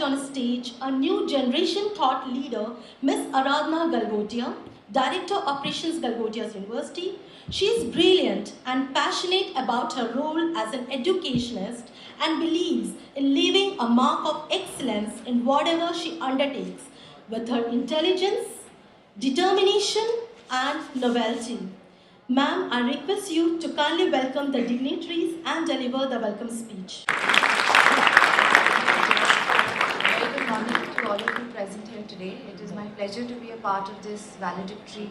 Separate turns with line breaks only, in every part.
on stage a new generation thought leader, Ms. Aradhana Galgotia, Director Operations Galgotias University. She is brilliant and passionate about her role as an educationist and believes in leaving a mark of excellence in whatever she undertakes with her intelligence, determination and novelty. Ma'am, I request you to kindly welcome the dignitaries and deliver the welcome speech.
Very good morning to all of you present here today. It is my pleasure to be a part of this valedictory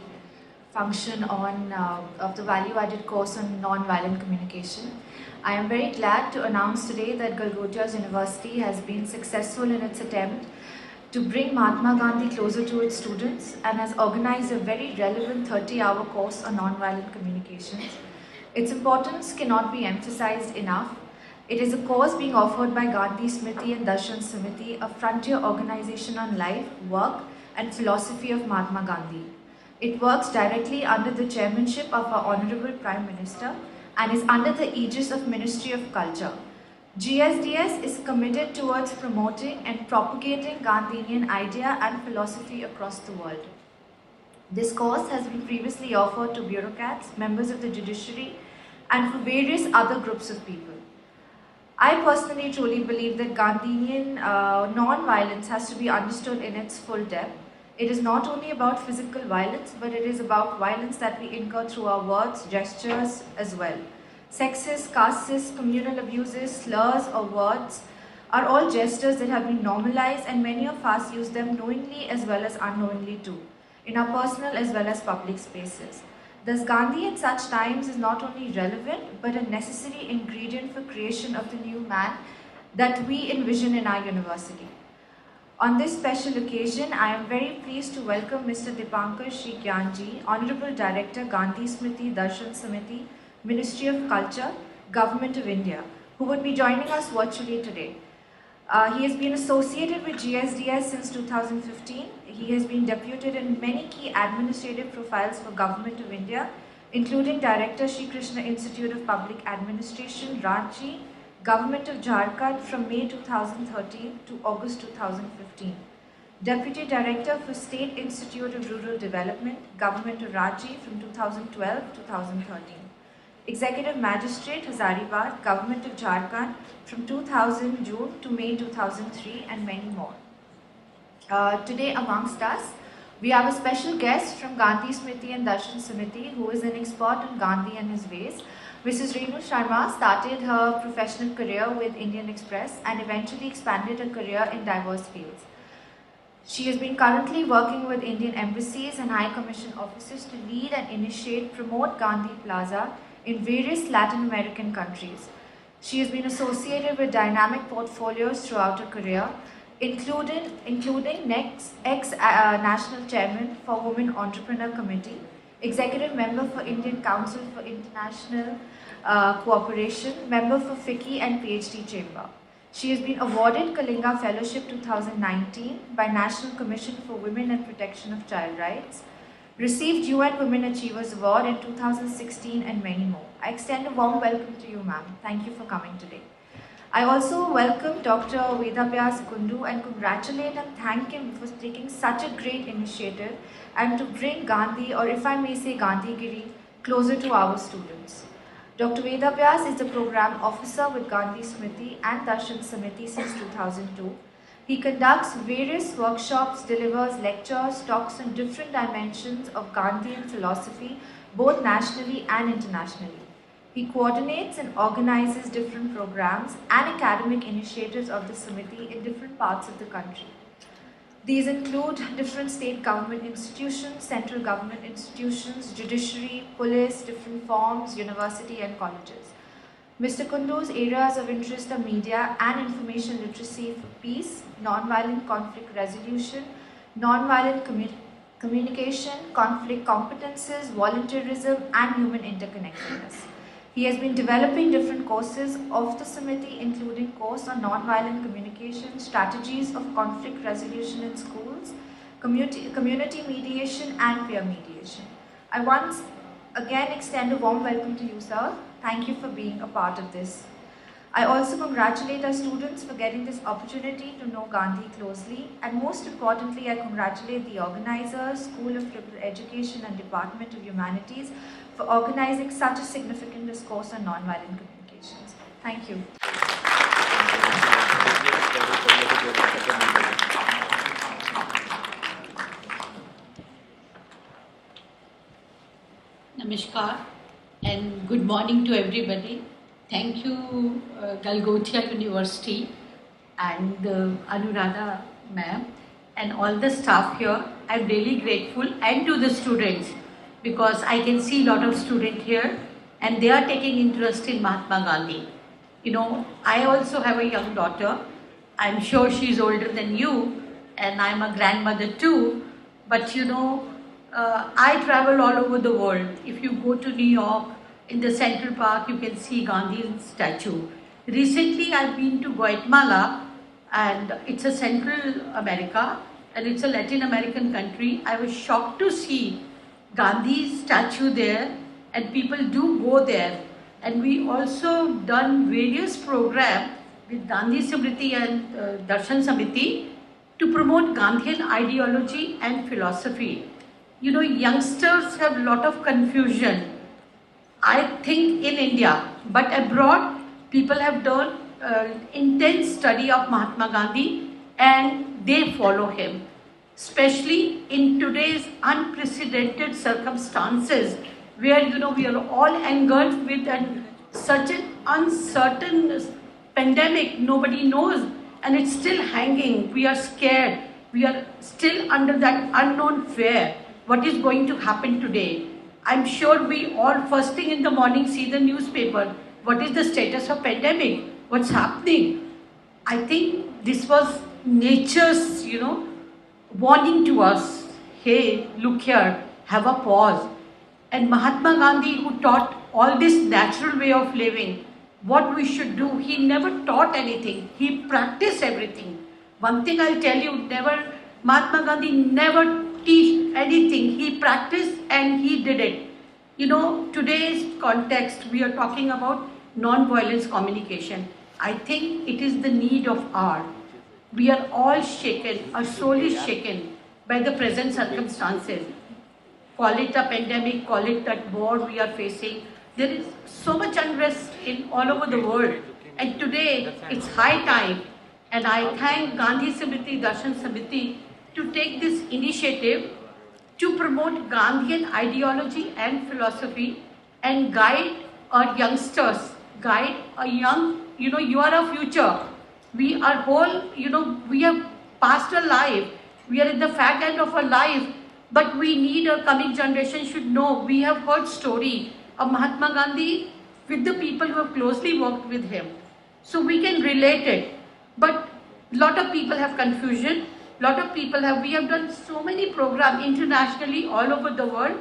function of the value-added course on non-violent communication. I am very glad to announce today that Galgotias University has been successful in its attempt to bring Mahatma Gandhi closer to its students and has organized a very relevant 30-hour course on non-violent communications. Its importance cannot be emphasized enough. It is a course being offered by Gandhi, Smriti and Darshan Samiti, a frontier organization on life, work and philosophy of Mahatma Gandhi. It works directly under the chairmanship of our Honorable Prime Minister and is under the aegis of Ministry of Culture. GSDS is committed towards promoting and propagating Gandhian idea and philosophy across the world. This course has been previously offered to bureaucrats, members of the judiciary, and for various other groups of people. I personally truly believe that Gandhian non-violence has to be understood in its full depth. It is not only about physical violence, but it is about violence that we incur through our words, gestures as well. Sexist, casteist, communal abuses, slurs or words are all gestures that have been normalized, and many of us use them knowingly as well as unknowingly too, in our personal as well as public spaces. Thus, Gandhi at such times is not only relevant, but a necessary ingredient for creation of the new man that we envision in our university. On this special occasion, I am very pleased to welcome Mr. Dipankar Shikyanji, Honorable Director, Gandhi Smriti Darshan Samiti, Ministry of Culture, Government of India, who would be joining us virtually today. He has been associated with GSDS since 2015. He has been deputed in many key administrative profiles for Government of India, including Director Shri Krishna Institute of Public Administration, Ranchi, Government of Jharkhand from May 2013 to August 2015. Deputy Director for State Institute of Rural Development, Government of Ranchi from 2012 to 2013. Executive Magistrate, Hazaribagh, Government of Jharkhand from 2000 June to May 2003 and many more. Today amongst us, we have a special guest from Gandhi Smriti and Darshan Samiti who is an expert on Gandhi and his ways. Mrs. Renu Sharma started her professional career with Indian Express and eventually expanded her career in diverse fields. She has been currently working with Indian embassies and High Commission offices to lead and promote Gandhi Plaza in various Latin American countries. She has been associated with dynamic portfolios throughout her career, including ex-National Chairman for Women Entrepreneur Committee, Executive Member for Indian Council for International Cooperation, Member for FICCI and PhD Chamber. She has been awarded Kalinga Fellowship 2019 by National Commission for Women and Protection of Child Rights, received UN Women Achievers Award in 2016 and many more. I extend a warm welcome to you, ma'am. Thank you for coming today. I also welcome Dr. Vedavyas Kundu and congratulate and thank him for taking such a great initiative and to bring Gandhi, or if I may say Gandhigiri, closer to our students. Dr. Vedavyas is the program officer with Gandhi Smriti and Darshan Samiti since 2002. He conducts various workshops, delivers lectures, talks on different dimensions of Gandhian philosophy, both nationally and internationally. He coordinates and organizes different programs and academic initiatives of the Samiti in different parts of the country. These include different state government institutions, central government institutions, judiciary, police, different forms, university and colleges. Mr. Kundu's areas of interest are media and information literacy for peace, non-violent conflict resolution, non-violent communication, conflict competences, volunteerism, and human interconnectedness. He has been developing different courses of the Samiti, including course on non-violent communication, strategies of conflict resolution in schools, community mediation, and peer mediation. I once again extend a warm welcome to you, sir. Thank you for being a part of this. I also congratulate our students for getting this opportunity to know Gandhi closely, and most importantly, I congratulate the organizers, School of Liberal Education and Department of Humanities for organizing such a significant discourse on nonviolent communications. Thank you.
Namaskar and good morning to everybody. Thank you, Galgotia University and Anuradha ma'am and all the staff here. I'm really grateful, and to the students, because I can see a lot of students here and they are taking interest in Mahatma Gandhi. You know, I also have a young daughter. I'm sure she's older than you, and I'm a grandmother too. But you know, I travel all over the world. If you go to New York, in the Central Park, you can see Gandhi's statue. Recently, I've been to Guatemala, and it's a Central America, and it's a Latin American country. I was shocked to see Gandhi's statue there, and people do go there. And we also done various programs with Gandhi Smriti and Darshan Samiti to promote Gandhian ideology and philosophy. You know, youngsters have a lot of confusion, I think, in India, but abroad people have done intense study of Mahatma Gandhi and they follow him, especially in today's unprecedented circumstances where, you know, we are all engulfed with such an uncertain pandemic. Nobody knows, and it's still hanging. We are scared. We are still under that unknown fear. What is going to happen today? I'm sure we all first thing in the morning see the newspaper. What is the status of pandemic? What's happening? I think this was nature's, you know, warning to us. Hey, look here, have a pause. And Mahatma Gandhi, who taught all this natural way of living, what we should do, he never taught anything. He practiced everything. One thing I'll tell you, Mahatma Gandhi never teach anything. He practiced and he did it. You know, today's context, we are talking about non-violence communication. I think it is the need of hour. We are all shaken, our soul is shaken by the present circumstances. Call it a pandemic, call it that war we are facing. There is so much unrest in all over the world. And today, it's high time. And I thank Gandhi Smriti, Darshan Samiti to take this initiative to promote Gandhian ideology and philosophy and guide our youngsters, guide a young, you know, you are our future. We are whole, you know, we have passed our life. We are in the fag end of our life, but we need a coming generation should know. We have heard story of Mahatma Gandhi with the people who have closely worked with him. So we can relate it. But a lot of people have confusion. We have done so many programs internationally all over the world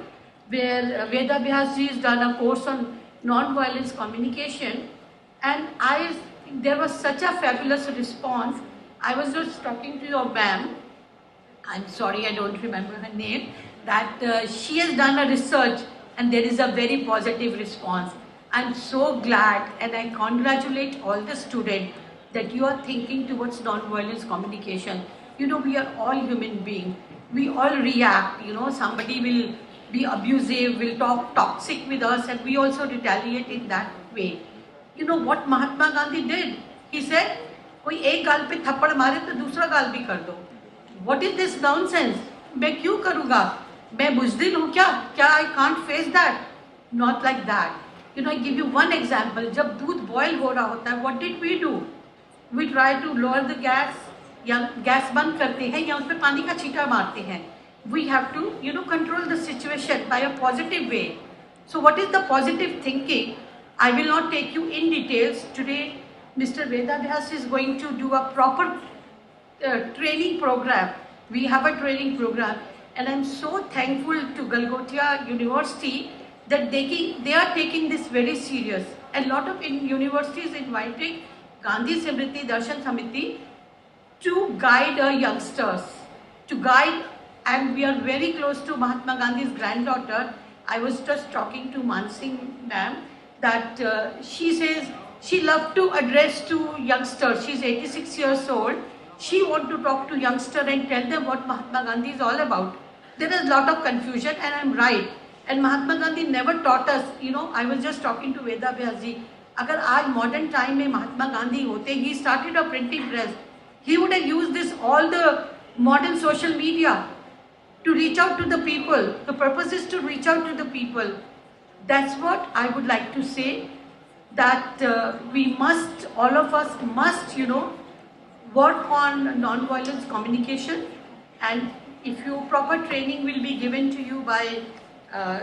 where Veda Vyasji has done a course on non-violence communication, and there was such a fabulous response. I was just talking to your ma'am, I'm sorry I don't remember her name, that she has done a research and there is a very positive response. I'm so glad and I congratulate all the students that you are thinking towards non-violence communication. You know, we are all human beings. We all react, you know, somebody will be abusive, will talk toxic with us, and we also retaliate in that way. You know what Mahatma Gandhi did? He said, कोई एक गाल पे थप्पड़ मारे तो दूसरा गाल भी कर दो. What is this nonsense? मैं क्यों करूँगा? मैं बुज़दिल हूँ क्या? क्या I can't face that? Not like that. You know, I give you one example. जब दूध boil हो रहा होता है, what did we do? We try to lower the gas, या गैस बंद करते हैं या उस पर पानी का छींटा मारते हैं. We have to, you know, control the situation by a positive way. So what is the positive thinking? I will not take you in details. Today, Mr. Veda Vyas is going to do a proper training program. We have a training program, and I'm so thankful to Galgotias University that they are taking this very serious. A lot of universities inviting Gandhi Smriti Darshan Samiti to guide our youngsters, to guide, and we are very close to Mahatma Gandhi's granddaughter. I was just talking to Mansingh ma'am that she says She loved to address to youngsters. She's 86 years old. She want to talk to youngsters and tell them what Mahatma Gandhi is all about. There is a lot of confusion, and I'm right. And Mahatma Gandhi never taught us, I was just talking to Veda Vyasji, agar aaj modern time mein Mahatma Gandhi hote, he started a printing press. He would have used this, all the modern social media to reach out to the people. The purpose is to reach out to the people. That's what I would like to say, that we must, all of us must, work on non-violence communication. And if you proper training will be given to you by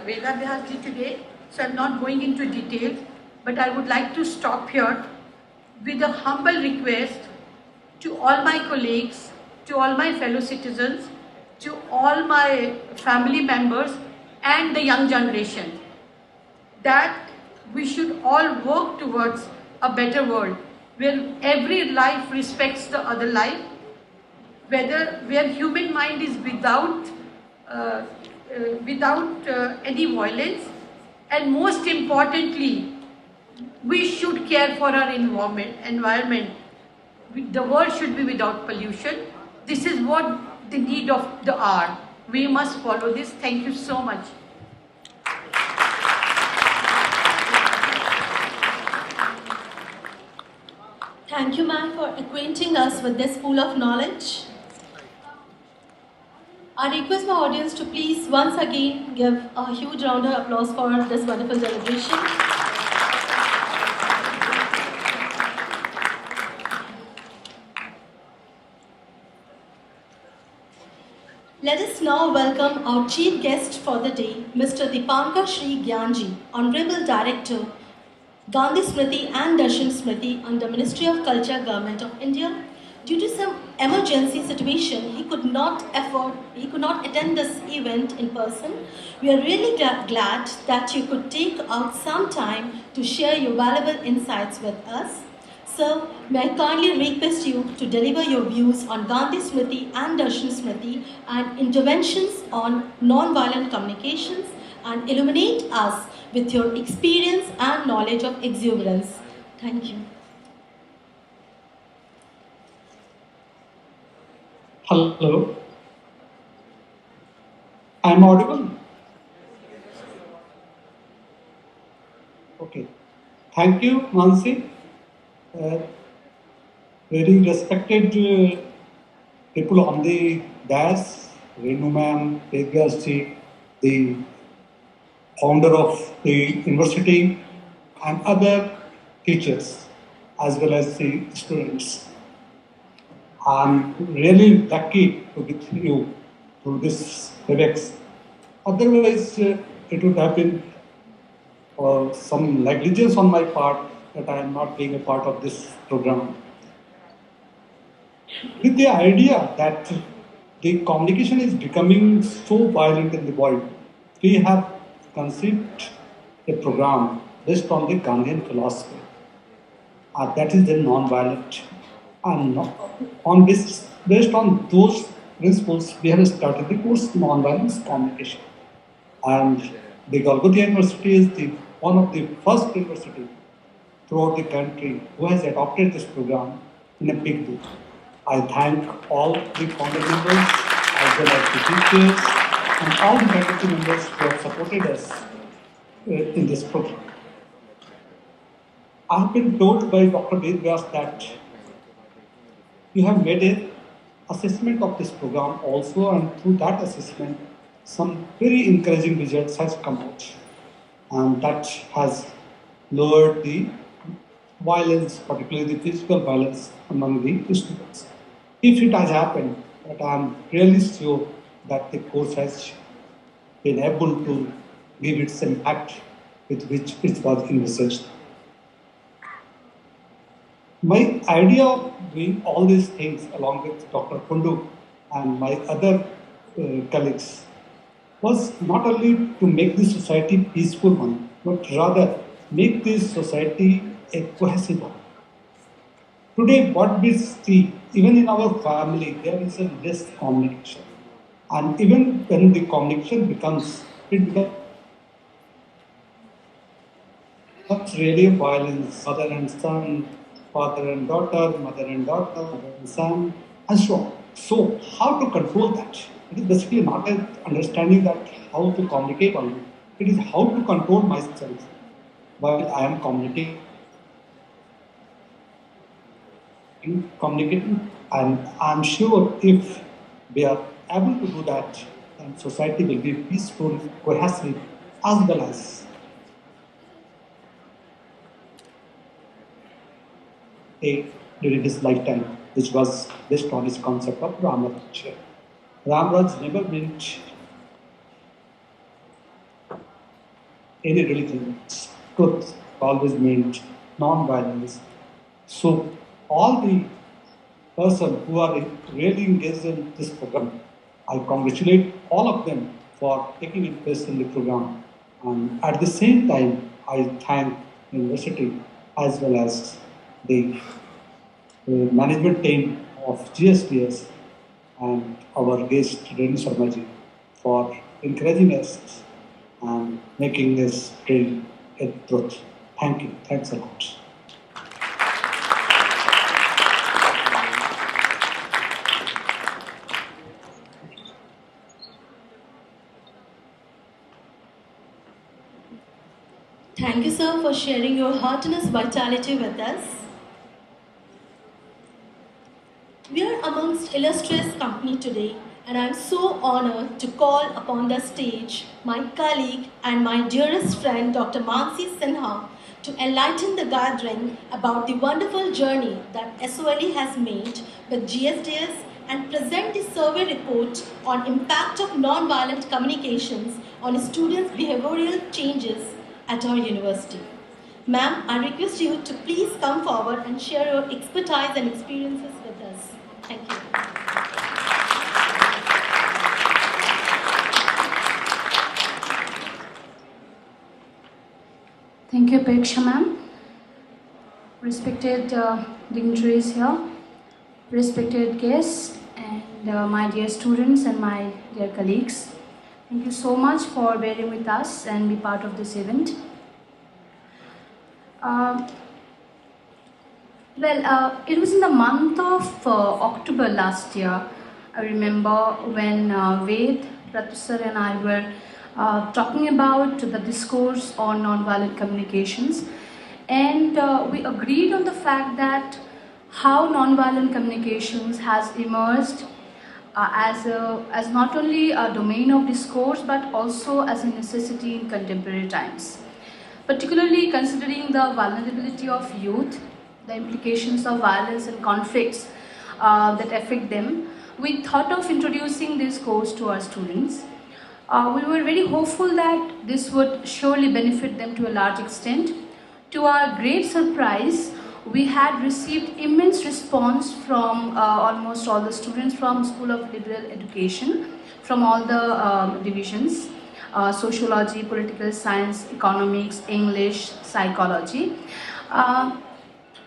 Veda Vyasji today, so I'm not going into details, but I would like to stop here with a humble request to all my colleagues, to all my fellow citizens, to all my family members and the young generation, that we should all work towards a better world where every life respects the other life, where human mind is without any violence, and most importantly, we should care for our environment. The world should be without pollution. This is what the need of the hour. We must follow this. Thank you so much.
Thank you, ma'am, for acquainting us with this pool of knowledge. I request my audience to please once again give a huge round of applause for this wonderful celebration. Let us now welcome our chief guest for the day, Mr. Dipankar Shri Gyanji, Honorable Director, Gandhi Smriti and Darshan Smriti under Ministry of Culture, Government of India. Due to some emergency situation, he could not attend this event in person. We are really glad that you could take out some time to share your valuable insights with us. Sir, may I kindly request you to deliver your views on Gandhi Smriti and Darshan Smriti and interventions on non-violent communications, and illuminate us with your experience and knowledge of exuberance. Thank you.
Hello. I'm audible? Okay. Thank you, Mansi. Very respected people on the dais, Renu ma'am, Vyasji, the founder of the university, and other teachers, as well as the students. I'm really lucky to be with you through this WebEx. Otherwise, it would have been some negligence on my part that I am not being a part of this program. With the idea that the communication is becoming so violent in the world, we have conceived a program based on the Gandhian philosophy. That is the non-violent. And based on those principles, we have started the course Non-Violence Communication. And the Galgotias University is one of the first university throughout the country who has adopted this program in a big way. I thank all the founder members, as well as the teachers, and all the faculty members who have supported us in this program. I have been told by Dr. Vyas that you have made an assessment of this program also, and through that assessment, some very encouraging results has come out, and that has lowered the violence, particularly the physical violence among the students. If it has happened, but I am really sure that the course has been able to give its impact with which it was envisaged. My idea of doing all these things along with Dr. Kundu and my other colleagues was not only to make this society peaceful one, but rather make this society a cohesive one. Today, what we see, even in our family, there is a less communication. And even when the communication becomes That's really violence, mother and son, father and daughter, mother and daughter, mother and son, and so on. So, how to control that? It is basically not an understanding that how to communicate only. It is how to control myself while I am communicating. And I'm sure if we are able to do that, then society will be peaceful, cohesive, as well as during his lifetime, which was based on his concept of Ramaraj. Ramaraj never meant any religion. Truth always meant non-violence. So all the person who are really engaged in this program, I congratulate all of them for taking interest in the program. And at the same time, I thank the university as well as the management team of GSTS and our guest Renu Sharmaji for encouraging us and making this trail a truth. Thank you. Thanks a lot.
Thank you, sir, for sharing your heartiness vitality with us. We are amongst illustrious company today, and I am so honored to call upon the stage my colleague and my dearest friend, Dr. Mansi Sinha, to enlighten the gathering about the wonderful journey that SOLE has made with GSDS and present the survey report on impact of non-violent communications on students' behavioral changes at our university. Ma'am, I request you to please come forward and share your expertise and experiences with us. Thank you.
Thank you, Peksha ma'am. Respected dignitaries here, respected guests, and my dear students and my dear colleagues. Thank you so much for bearing with us and be part of this event. It was in the month of October last year. I remember when Ved, Ratu sir and I were talking about the discourse on nonviolent communications, and we agreed on the fact that how nonviolent communications has emerged as not only a domain of discourse but also as a necessity in contemporary times, particularly considering the vulnerability of youth, the implications of violence and conflicts that affect them. We thought of introducing this course to our students. We were very hopeful that this would surely benefit them to a large extent. To our great surprise, we had received immense response from almost all the students from School of Liberal Education, from all the divisions, sociology, political science, economics, English, psychology.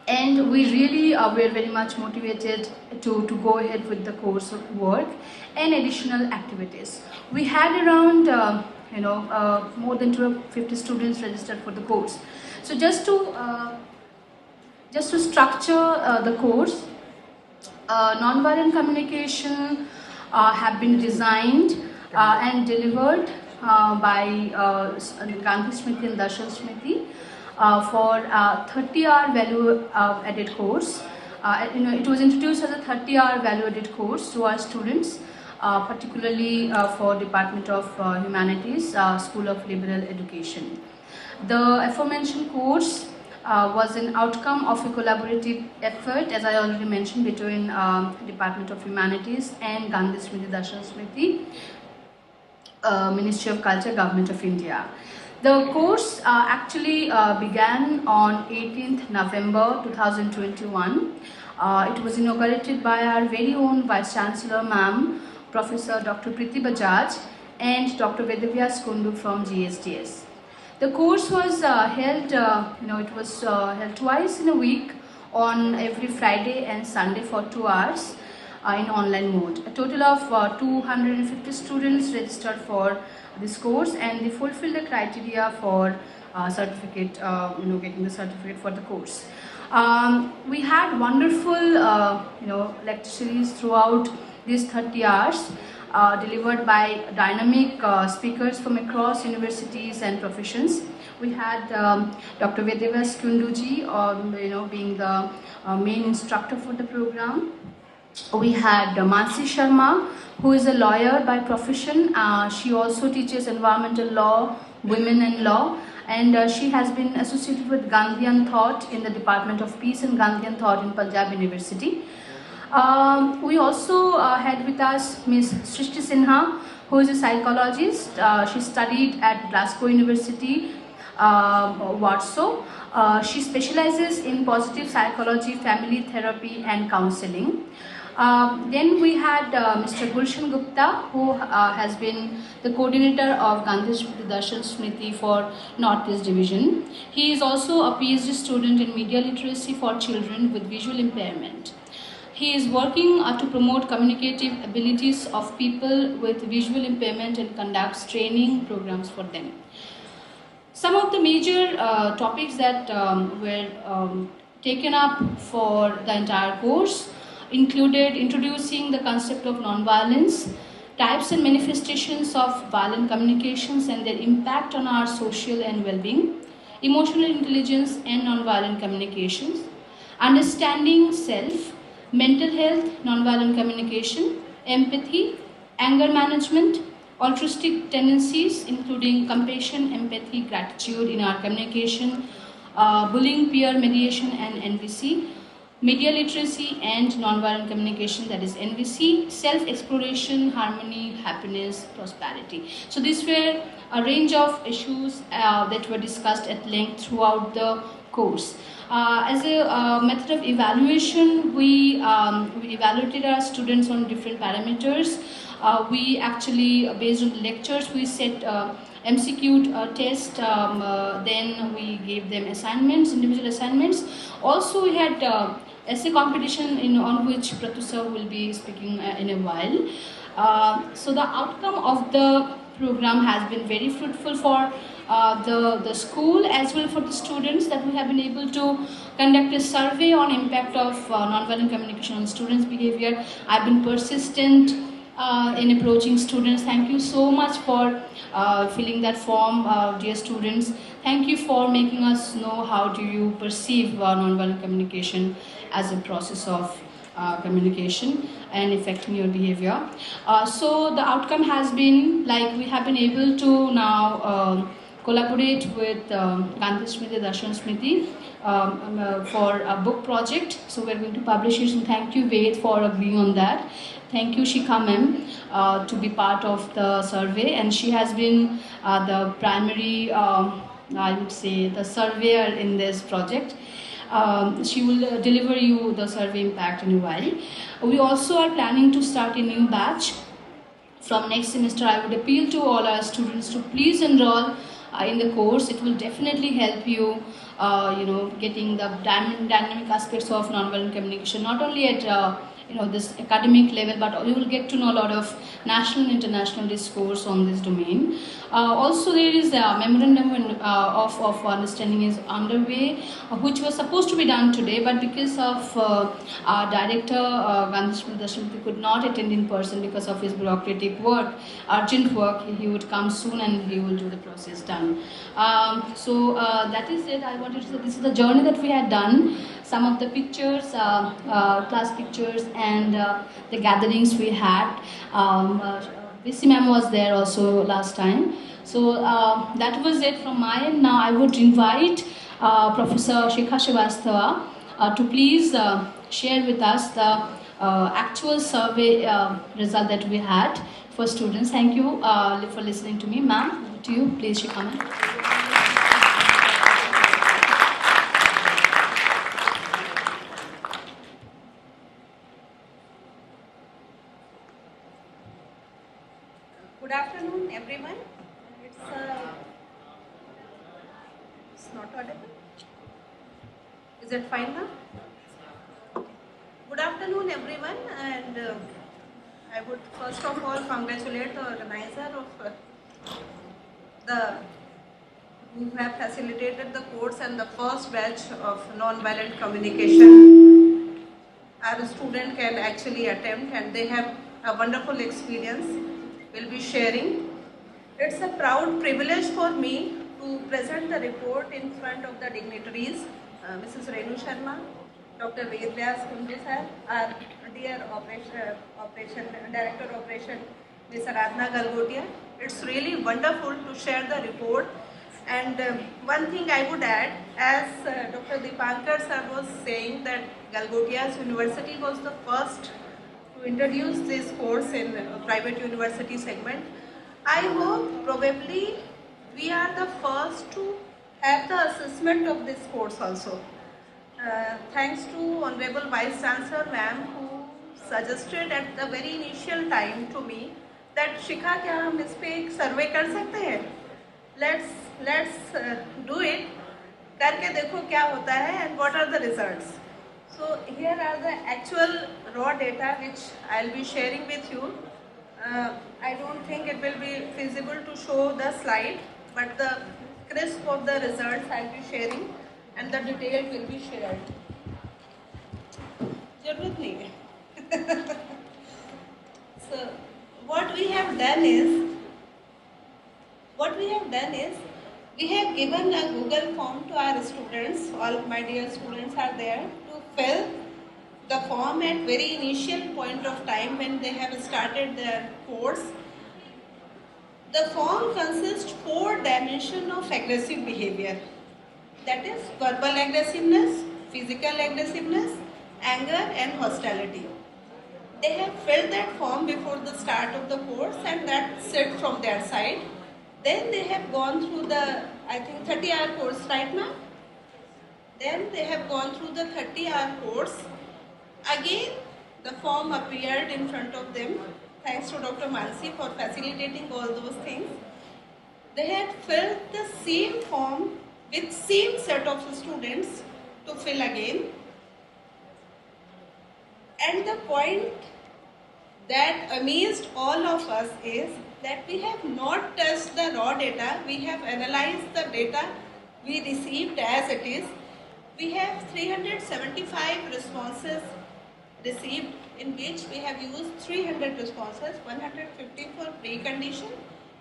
And we really were very much motivated to go ahead with the course of work and additional activities. We had around more than 250 students registered for the course. So just to structure the course, nonviolent communication have been designed and delivered by Gandhi, Smriti and Darshan Smriti for a 30-hour value-added course. It was introduced as a 30-hour value-added course to our students, particularly for Department of Humanities, School of Liberal Education. The aforementioned course was an outcome of a collaborative effort, as I already mentioned, between Department of Humanities and Gandhi Smriti Darshan Smriti, Ministry of Culture, Government of India. The course actually began on 18th November 2021. It was inaugurated by our very own Vice Chancellor Ma'am, Professor Dr. Priti Bajaj and Dr. Vedavyas Kundu from GSDS. The course was held, held twice in a week on every Friday and Sunday for 2 hours in online mode. A total of 250 students registered for this course, and they fulfill the criteria for certificate, getting the certificate for the course. We had wonderful, lecture series throughout these 30 hours, delivered by dynamic speakers from across universities and professions. We had Dr. Vedevas Kunduji, being the main instructor for the program. We had Mansi Sharma, who is a lawyer by profession. She also teaches environmental law, women and law, and she has been associated with Gandhian thought in the Department of Peace and Gandhian thought in Punjab University. We also had with us Ms. Srishti Sinha, who is a psychologist. She studied at Glasgow University, Warsaw. She specializes in positive psychology, family therapy and counseling. Then we had Mr. Gulshan Gupta, who has been the coordinator of Gandhi Darshan Smriti for Northeast Division. He is also a PhD student in media literacy for children with visual impairment. He is working to promote communicative abilities of people with visual impairment and conducts training programs for them. Some of the major topics that were taken up for the entire course included introducing the concept of nonviolence, types and manifestations of violent communications and their impact on our social and well-being, emotional intelligence and nonviolent communications, understanding self, mental health, nonviolent communication, empathy, anger management, altruistic tendencies including compassion, empathy, gratitude in our communication, bullying, peer mediation and NVC, media literacy and nonviolent communication, that is NVC, self-exploration, harmony, happiness, prosperity. So these were a range of issues that were discussed at length throughout the course. As a method of evaluation, we evaluated our students on different parameters. We actually, based on the lectures, we set MCQ test, then we gave them assignments, individual assignments. Also we had essay competition on which Pratusha will be speaking in a while. So the outcome of the program has been very fruitful for the school as well for the students, that we have been able to conduct a survey on impact of nonviolent communication on students' behavior. I've been persistent in approaching students. Thank you so much for filling that form, dear students. Thank you for making us know how do you perceive nonviolent communication as a process of communication and affecting your behavior. So the outcome has been, like, we have been able to now collaborate with Gandhi Smriti, Darshan Smriti for a book project. So we're going to publish it, and thank you Ved for agreeing on that. Thank you Shikha ma'am to be part of the survey, and she has been the primary, I would say, the surveyor in this project. She will deliver you the survey impact in a while. We also are planning to start a new batch from next semester. I would appeal to all our students to please enroll in the course. It will definitely help you, getting the dynamic aspects of nonviolent communication, not only at this academic level, but you will get to know a lot of national and international discourse on this domain. Also, there is a memorandum of understanding is underway, which was supposed to be done today, but because of our director, Gandhi Smriti, could not attend in person because of his bureaucratic work, urgent work. He would come soon and he will do the process done. So that is it. I wanted to say this is the journey that we had done. Some of the pictures, class pictures, and the gatherings we had. VC ma'am was there also last time. So that was it from my end. Now I would invite Professor Shikha Srivastava to please share with us the actual survey result that we had for students. Thank you for listening to me, ma'am. Over to you, please, Shikha ma'am.
Good afternoon, everyone. It's not audible. Is it fine now? Good afternoon, everyone, and I would first of all congratulate the organizer of the who have facilitated the course and the first batch of non-violent communication. Our student can actually attempt, and they have a wonderful experience. Will be sharing. It's a proud privilege for me to present the report in front of the dignitaries, Mrs. Renu Sharma, Dr. Vedvyas Kundu sir, our dear operation director of operation, Ms. Aradhana Galgotia. It's really wonderful to share the report. And one thing I would add, as Dr. Dipankar sir was saying that Galgotias University was the first to introduce this course in private university segment. I hope probably we are the first to have the assessment of this course also. Thanks to Honorable Vice Chancellor ma'am, who suggested at the very initial time to me that Shikha, क्या हम इस पे एक survey कर सकते हैं? Let's do it. करके देखो क्या होता है and what are the results. So here are the actual raw data which I'll be sharing with you. I don't think it will be feasible to show the slide, but the crisp of the results I'll be sharing and the detail will be shared. जरूरत नहीं है. So what we have done is we have given a Google form to our students. All my dear students are there to fill the form at very initial point of time when they have started their course. The form consists 4 dimensions of aggressive behavior. That is verbal aggressiveness, physical aggressiveness, anger and hostility. They have filled that form before the start of the course, and that's it from their side. Then they have gone through the, I think, 30-hour course, right ma'am? Then they have gone through the 30-hour course. Again, the form appeared in front of them. Thanks to Dr. Mansi for facilitating all those things. They had filled the same form with same set of students to fill again. And the point that amazed all of us is that we have not touched the raw data. We have analyzed the data we received as it is. We have 375 responses received, in which we have used 300 responses, 150 for pre-condition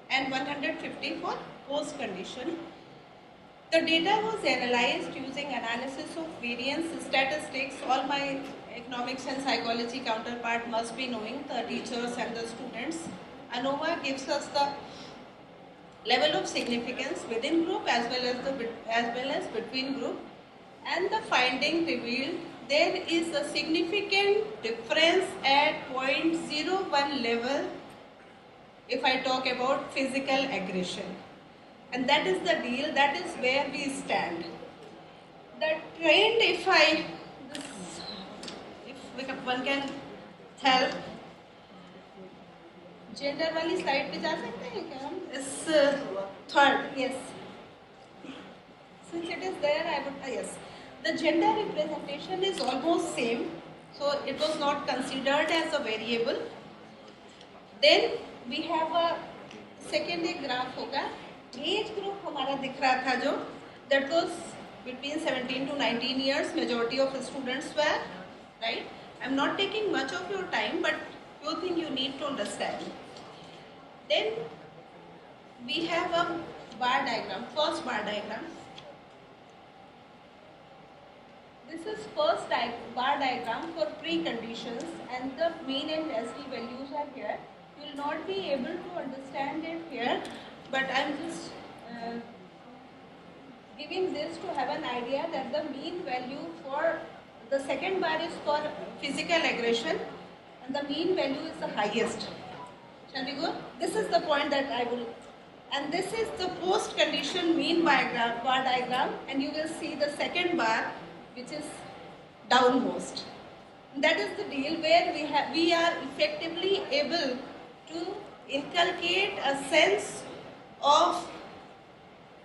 and 150 for post-condition. The data was analyzed using analysis of variance statistics. All my economics and psychology counterpart must be knowing, the teachers and the students. ANOVA gives us the level of significance within group as well as between group, and the finding revealed there is a significant difference at 0.01 level if I talk about physical aggression. And that is the deal, that is where we stand. The trend, if one can help, gender वाली slide पे जा सकते हैं क्या हम? इस third, yes. Since it is there, I would, yes. The gender representation is almost same, so it was not considered as a variable. Then we have a second एक graph होगा. Age group हमारा दिख रहा था जो, that was between 17 to 19 years. Majority of students were, right? I'm not taking much of your time, but few things you need to understand. Then we have a bar diagram, first bar diagram. This is first bar diagram for preconditions, and the mean and ST values are here. You will not be able to understand it here, but I'm just giving this to have an idea that the mean value for the second bar is for physical aggression, and the mean value is the highest. Shall we go? This is the point that I will, and this is the post-condition mean bar diagram, and you will see the second bar, which is downmost. That is the deal where we are effectively able to inculcate a sense of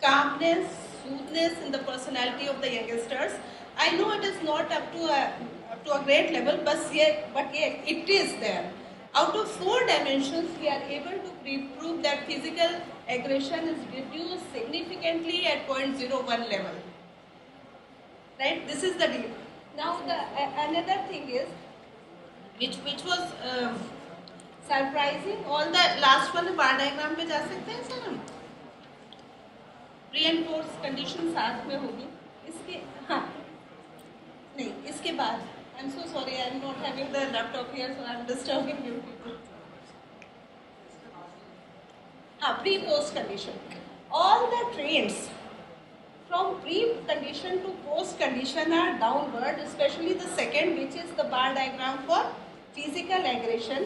calmness, soothness in the personality of the youngsters. I know it is not up to a great level, but yeah, it is there. Out of 4 dimensions, we are able to prove that physical aggression is reduced significantly at 0.01 level. Right? This is the deal. Now, another thing is, which was surprising. All the last one bar diagram पे जा सकते हैं sir हम? Reinforced condition साथ में होगी. इसके हाँ नहीं इसके बाद. I'm so sorry, I'm not having the laptop here, so I'm disturbing you people. Pre-post condition. All the trains from pre-condition to post-condition are downward, especially the second, which is the bar diagram for physical aggression.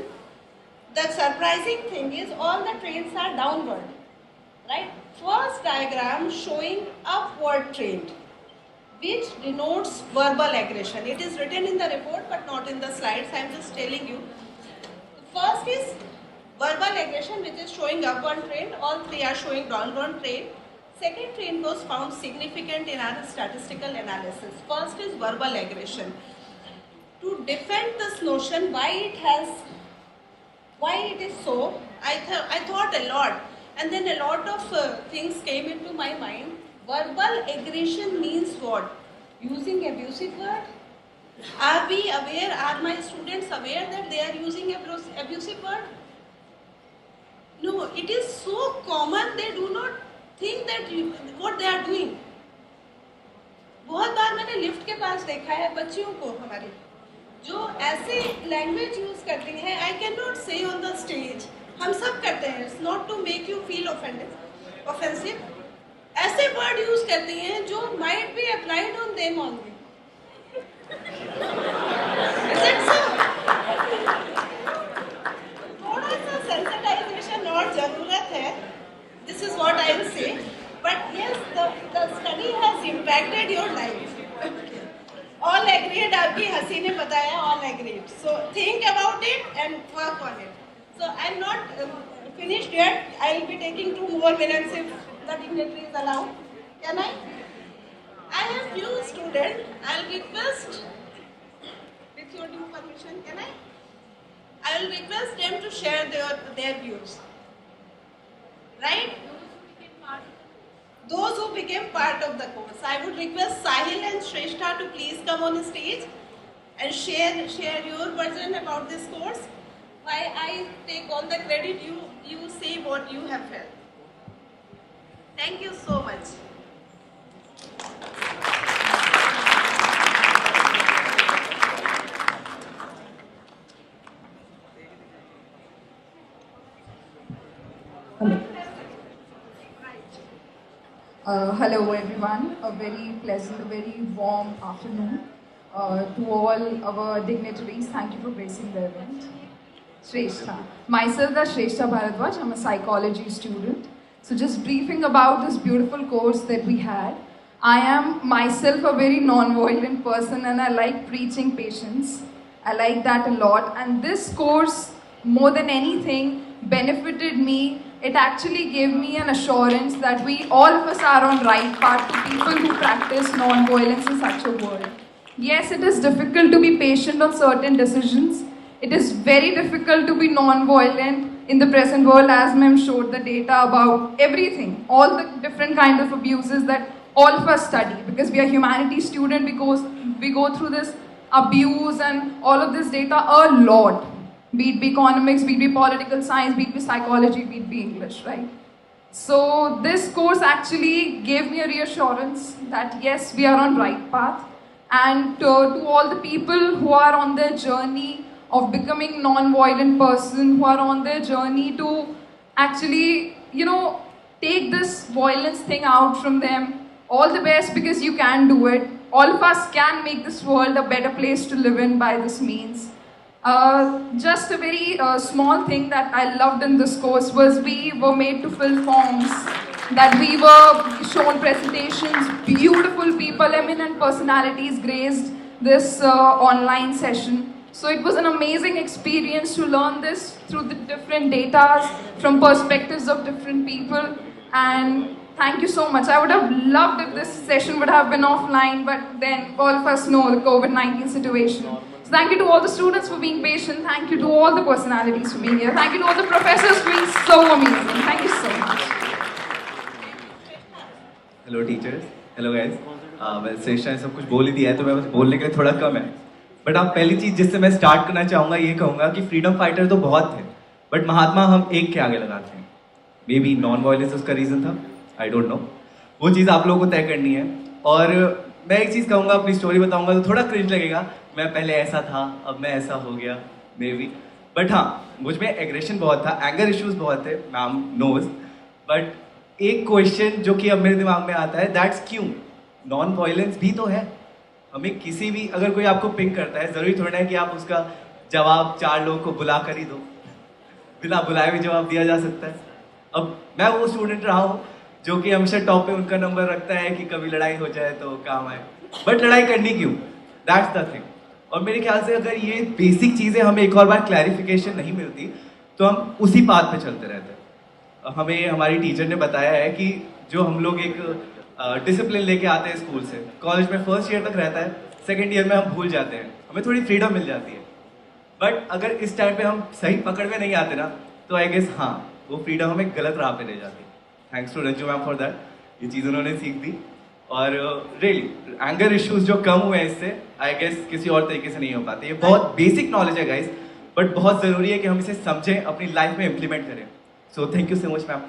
The surprising thing is all the trains are downward, right? First diagram showing upward trend, which denotes verbal aggression. It is written in the report but not in the slides. I am just telling you. First is verbal aggression, which is showing upward trend. All 3 are showing downward trend. Second trend was found significant in our statistical analysis. First is verbal aggression. To defend this notion, why it is so, I thought a lot, and then a lot of things came into my mind. Verbal aggression means what? Using abusive word? Are we aware, are my students aware that they are using abusive word? No, it is so common, they do not think that what they are doing. बहुत बार मैंने lift के पास देखा है बच्चियों को हमारे जो ऐसे लैंग्वेज यूज करती हैं. I can not say on the stage, हम सब करते हैं. It's not to make you feel offensive. ऐसे वर्ड यूज करती हैं जो might be applied on them only. Is it so? थोड़ा सा सेंसिटाइजेशन और जरूरत है. This is what I will say. But yes, the study has impacted your life. All agreed, आपकी हंसी ने बताया, all agreed. So think about it and work on it. So I'm not finished yet. I'll be taking 2 more minutes if the dignitaries allow. Can I? I have few students. I'll request, with your due permission, can I? I will request them to share their views. Right? Those who became part of the course. I would request Sahil and Shrestha to please come on stage and share your version about this course. Why I take all the credit, you say what you have felt. Thank you so much.
Hello everyone, a very pleasant, a very warm afternoon to all our dignitaries. Thank you for gracing the event. Shrestha. Myself is Shrestha Bharadwaj, I'm a psychology student. So just briefing about this beautiful course that we had. I am myself a very non-violent person and I like preaching patience. I like that a lot, and this course more than anything benefited me. It actually gave me an assurance that we, all of us, are on right path to people who practice non-violence in such a world. Yes, it is difficult to be patient on certain decisions. It is very difficult to be non-violent in the present world, as ma'am showed the data about everything, all the different kinds of abuses that all of us study. Because we are humanities students, because we go through this abuse and all of this data a lot. Be it be economics, be it be political science, be it be psychology, be it be English, right? So this course actually gave me a reassurance that yes, we are on right path. And to all the people who are on their journey of becoming non-violent person, who are on their journey to actually, take this violence thing out from them, all the best, because you can do it. All of us can make this world a better place to live in by this means. Just a very small thing that I loved in this course was we were made to fill forms, that we were shown presentations, beautiful people, eminent personalities graced this online session. So it was an amazing experience to learn this through the different data from perspectives of different people, and thank you so much. I would have loved if this session would have been offline, but then all of us know the COVID-19 situation. So So thank you to all the students for being patient. Thank you to all the personalities for being here. Thank you to all the professors for being so amazing. Thank you so much.
Hello teachers, hello guys. Well Shreshtha ने सब कुछ बोल ही दिया है तो मैं बस बोलने के लिए थोड़ा कम है। बट आप पहली चीज़ जिससे मैं स्टार्ट करना चाहूँगा ये कहूँगा कि फ्रीडम फाइटर तो बहुत थे बट महात्मा हम एक के आगे लगाते हैं। मे बी नॉन वायलेंस उसका रीज़न था, आई डोंट नो, वो चीज़ आप लोगों को तय करनी है। और मैं एक चीज़ कहूँगा, अपनी स्टोरी बताऊँगा तो थोड़ा क्रिंज लगेगा, मैं पहले ऐसा था अब मैं ऐसा हो गया मे बी, बट हाँ मुझ में एग्रेशन बहुत था, एंगर इश्यूज बहुत थे, मैम नोज। बट एक क्वेश्चन जो कि अब मेरे दिमाग में आता है, दैट्स क्यों नॉन वायलेंस भी तो है। हमें किसी भी, अगर कोई आपको पिंग करता है ज़रूरी थोड़ा है कि आप उसका जवाब 4 लोगों को बुला कर ही दो, बिना बुलाए भी जवाब दिया जा सकता है। अब मैं वो स्टूडेंट रहा हूँ जो कि हमेशा टॉप पे उनका नंबर रखता है कि कभी लड़ाई हो जाए तो काम आए, बट लड़ाई करनी क्यों, दैट्स द थिंग। और मेरे ख्याल से अगर ये बेसिक चीज़ें हमें एक और बार क्लैरिफिकेशन नहीं मिलती तो हम उसी पाथ पे चलते रहते हैं। हमें हमारी टीचर ने बताया है कि जो हम लोग एक डिसिप्लिन लेके आते हैं स्कूल से, कॉलेज में फर्स्ट ईयर तक रहता है, सेकेंड ईयर में हम भूल जाते हैं, हमें थोड़ी फ्रीडम मिल जाती है। बट अगर इस टाइम पे हम सही पकड़ में नहीं आते ना तो आई गेस हाँ वो फ्रीडम हमें गलत राह पे ले जाती है। Thanks to Ranju ma'am for that, ये चीज़ उन्होंने सीख दी। और रियली एंगर इश्यूज जो कम हुए हैं इससे, आई गेस किसी और तरीके से नहीं हो पाते। ये बहुत बेसिक नॉलेज है गाइस, बट बहुत ज़रूरी है कि हम इसे समझें, अपनी लाइफ में इम्प्लीमेंट करें। So thank you so much, ma'am.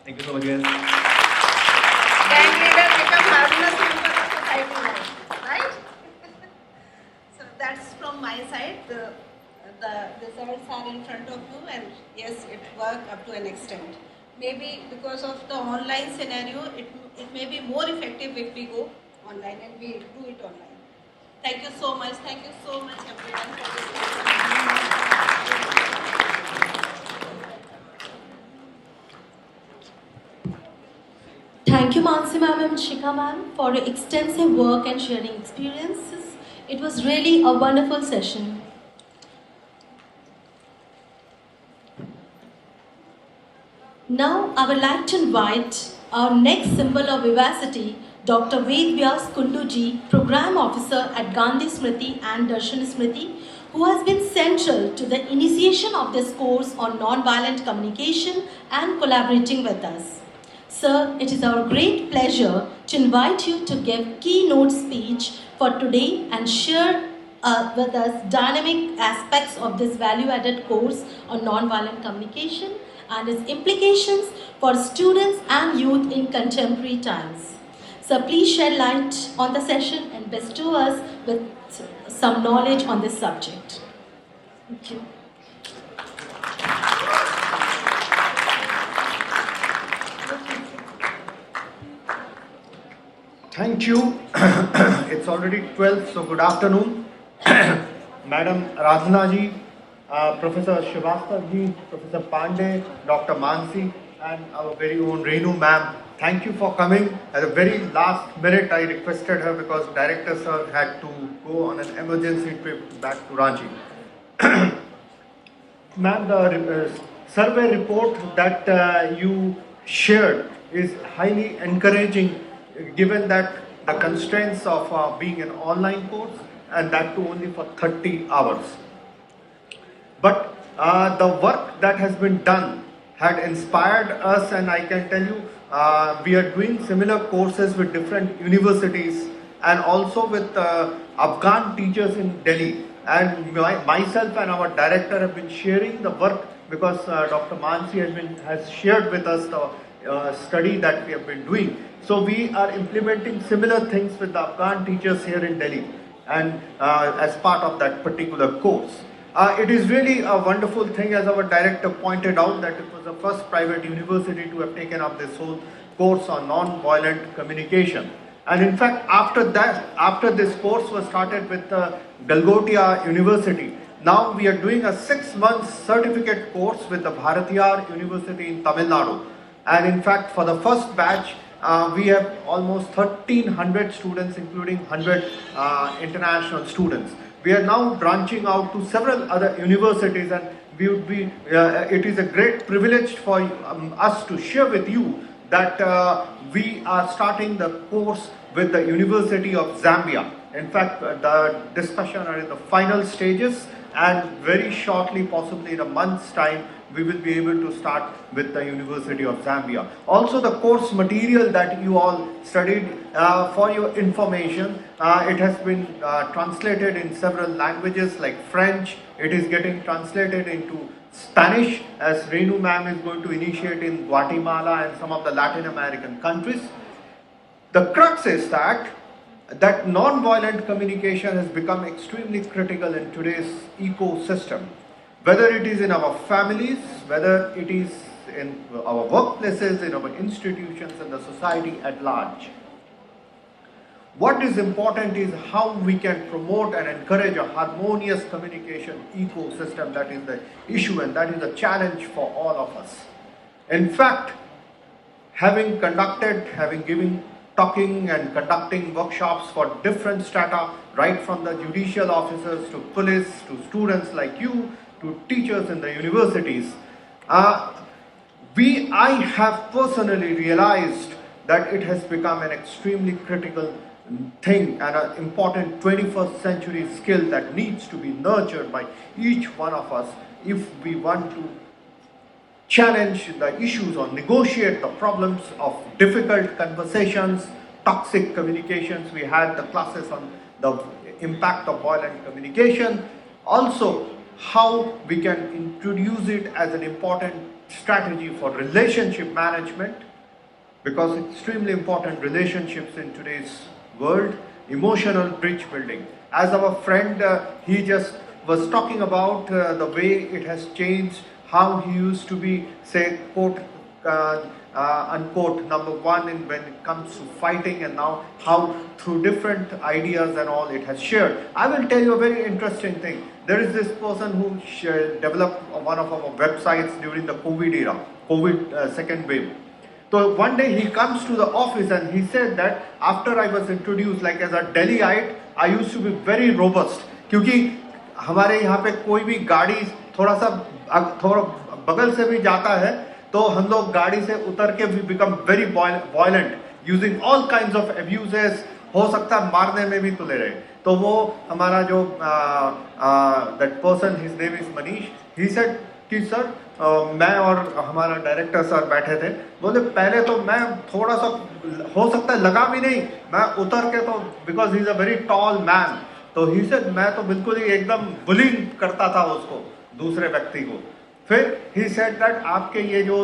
Thank you so much, guys.
Gang leader become fabulous member of society life, right? So that's from my side. The results are in front of you, and yes, it worked up to an extent. Maybe because of the online scenario, it may be more effective if we go online and we do it online. Thank you so much. Thank you so much, everyone, for this.
Thank you, Mansi ma'am and Shikha ma'am, for your extensive work and sharing experiences. It was really a wonderful session. Now, I would like to invite our next symbol of vivacity, Dr. Ved Vyas Kunduji, Program Officer at Gandhi Smriti and Darshan Smriti, who has been central to the initiation of this course on non-violent communication and collaborating with us. Sir, it is our great pleasure to invite you to give keynote speech for today and share with us dynamic aspects of this value-added course on non-violent communication and its implications for students and youth in contemporary times. So please shed light on the session and bestow us with some knowledge on this subject. Thank you.
Thank you. It's already 12, so good afternoon. Madam Radhana ji, Professor Srivastava ji, Professor Pandey, Dr. Mansi, and our very own Renu ma'am. Thank you for coming. At the very last minute, I requested her because Director sir had to go on an emergency trip back to Ranchi. Ma'am, the survey report that you shared is highly encouraging, given that the constraints of being an online course, and that too only for 30 hours. But the work that has been done had inspired us, and I can tell you we are doing similar courses with different universities and also with Afghan teachers in Delhi. And myself and our director have been sharing the work because Dr. Mansi has shared with us the study that we have been doing. So we are implementing similar things with the Afghan teachers here in Delhi and as part of that particular course. It is really a wonderful thing, as our director pointed out, that it was the first private university to have taken up this whole course on non-violent communication. And in fact, after this course was started with Galgotias University, now we are doing a 6-month certificate course with the Bharatiyar University in Tamil Nadu. And in fact, for the first batch, we have almost 1,300 students, including 100 international students. We are now branching out to several other universities, and we would be, it is a great privilege for us to share with you that we are starting the course with the University of Zambia. In fact, the discussion are in the final stages, and very shortly, possibly in a month's time, we will be able to start with the University of Zambia. Also, the course material that you all studied, for your information, it has been translated in several languages like French. It is getting translated into Spanish, as Renu ma'am is going to initiate in Guatemala and some of the Latin American countries. The crux is that non-violent communication has become extremely critical in today's ecosystem. Whether it is in our families, whether it is in our workplaces, in our institutions, and the society at large. What is important is how we can promote and encourage a harmonious communication ecosystem. That is the issue, and that is the challenge for all of us. In fact, having given talking and conducting workshops for different strata, right from the judicial officers to police to students like you to teachers in the universities, I have personally realized that it has become an extremely critical thing and an important 21st century skill that needs to be nurtured by each one of us if we want to challenge the issues or negotiate the problems of difficult conversations, toxic communications. We had the classes on the impact of violent communication. Also, how we can introduce it as an important strategy for relationship management, because it's extremely important relationships in today's world. Emotional bridge building. As our friend, he just was talking about the way it has changed, how he used to be, say, quote, unquote, number one when it comes to fighting, and now how through different ideas and all it has shared. I will tell you a very interesting thing. There is this person who developed one of our websites during the COVID era, COVID second wave. So one day he comes to the office and he said that after I was introduced, like as a Delhiite, I used to be very robust. क्योंकि हमारे यहाँ पे कोई भी गाड़ी थोड़ा बगल से भी जाता है तो हम लोग गाड़ी से उतर के we become very violent using all kinds of abuses. हो सकता है मारने में भी तुले रहे. तो वो हमारा जो that person, his name is Manish, he said कि सर मैं और हमारा डायरेक्टर सर बैठे थे, बोले पहले तो मैं थोड़ा सा हो सकता है लगा भी नहीं, मैं उतर के तो because he is a very tall man, तो ही सेड मैं तो बिल्कुल ही एकदम बुलिंग करता था उसको, दूसरे व्यक्ति को. फिर ही सेड दैट आपके ये जो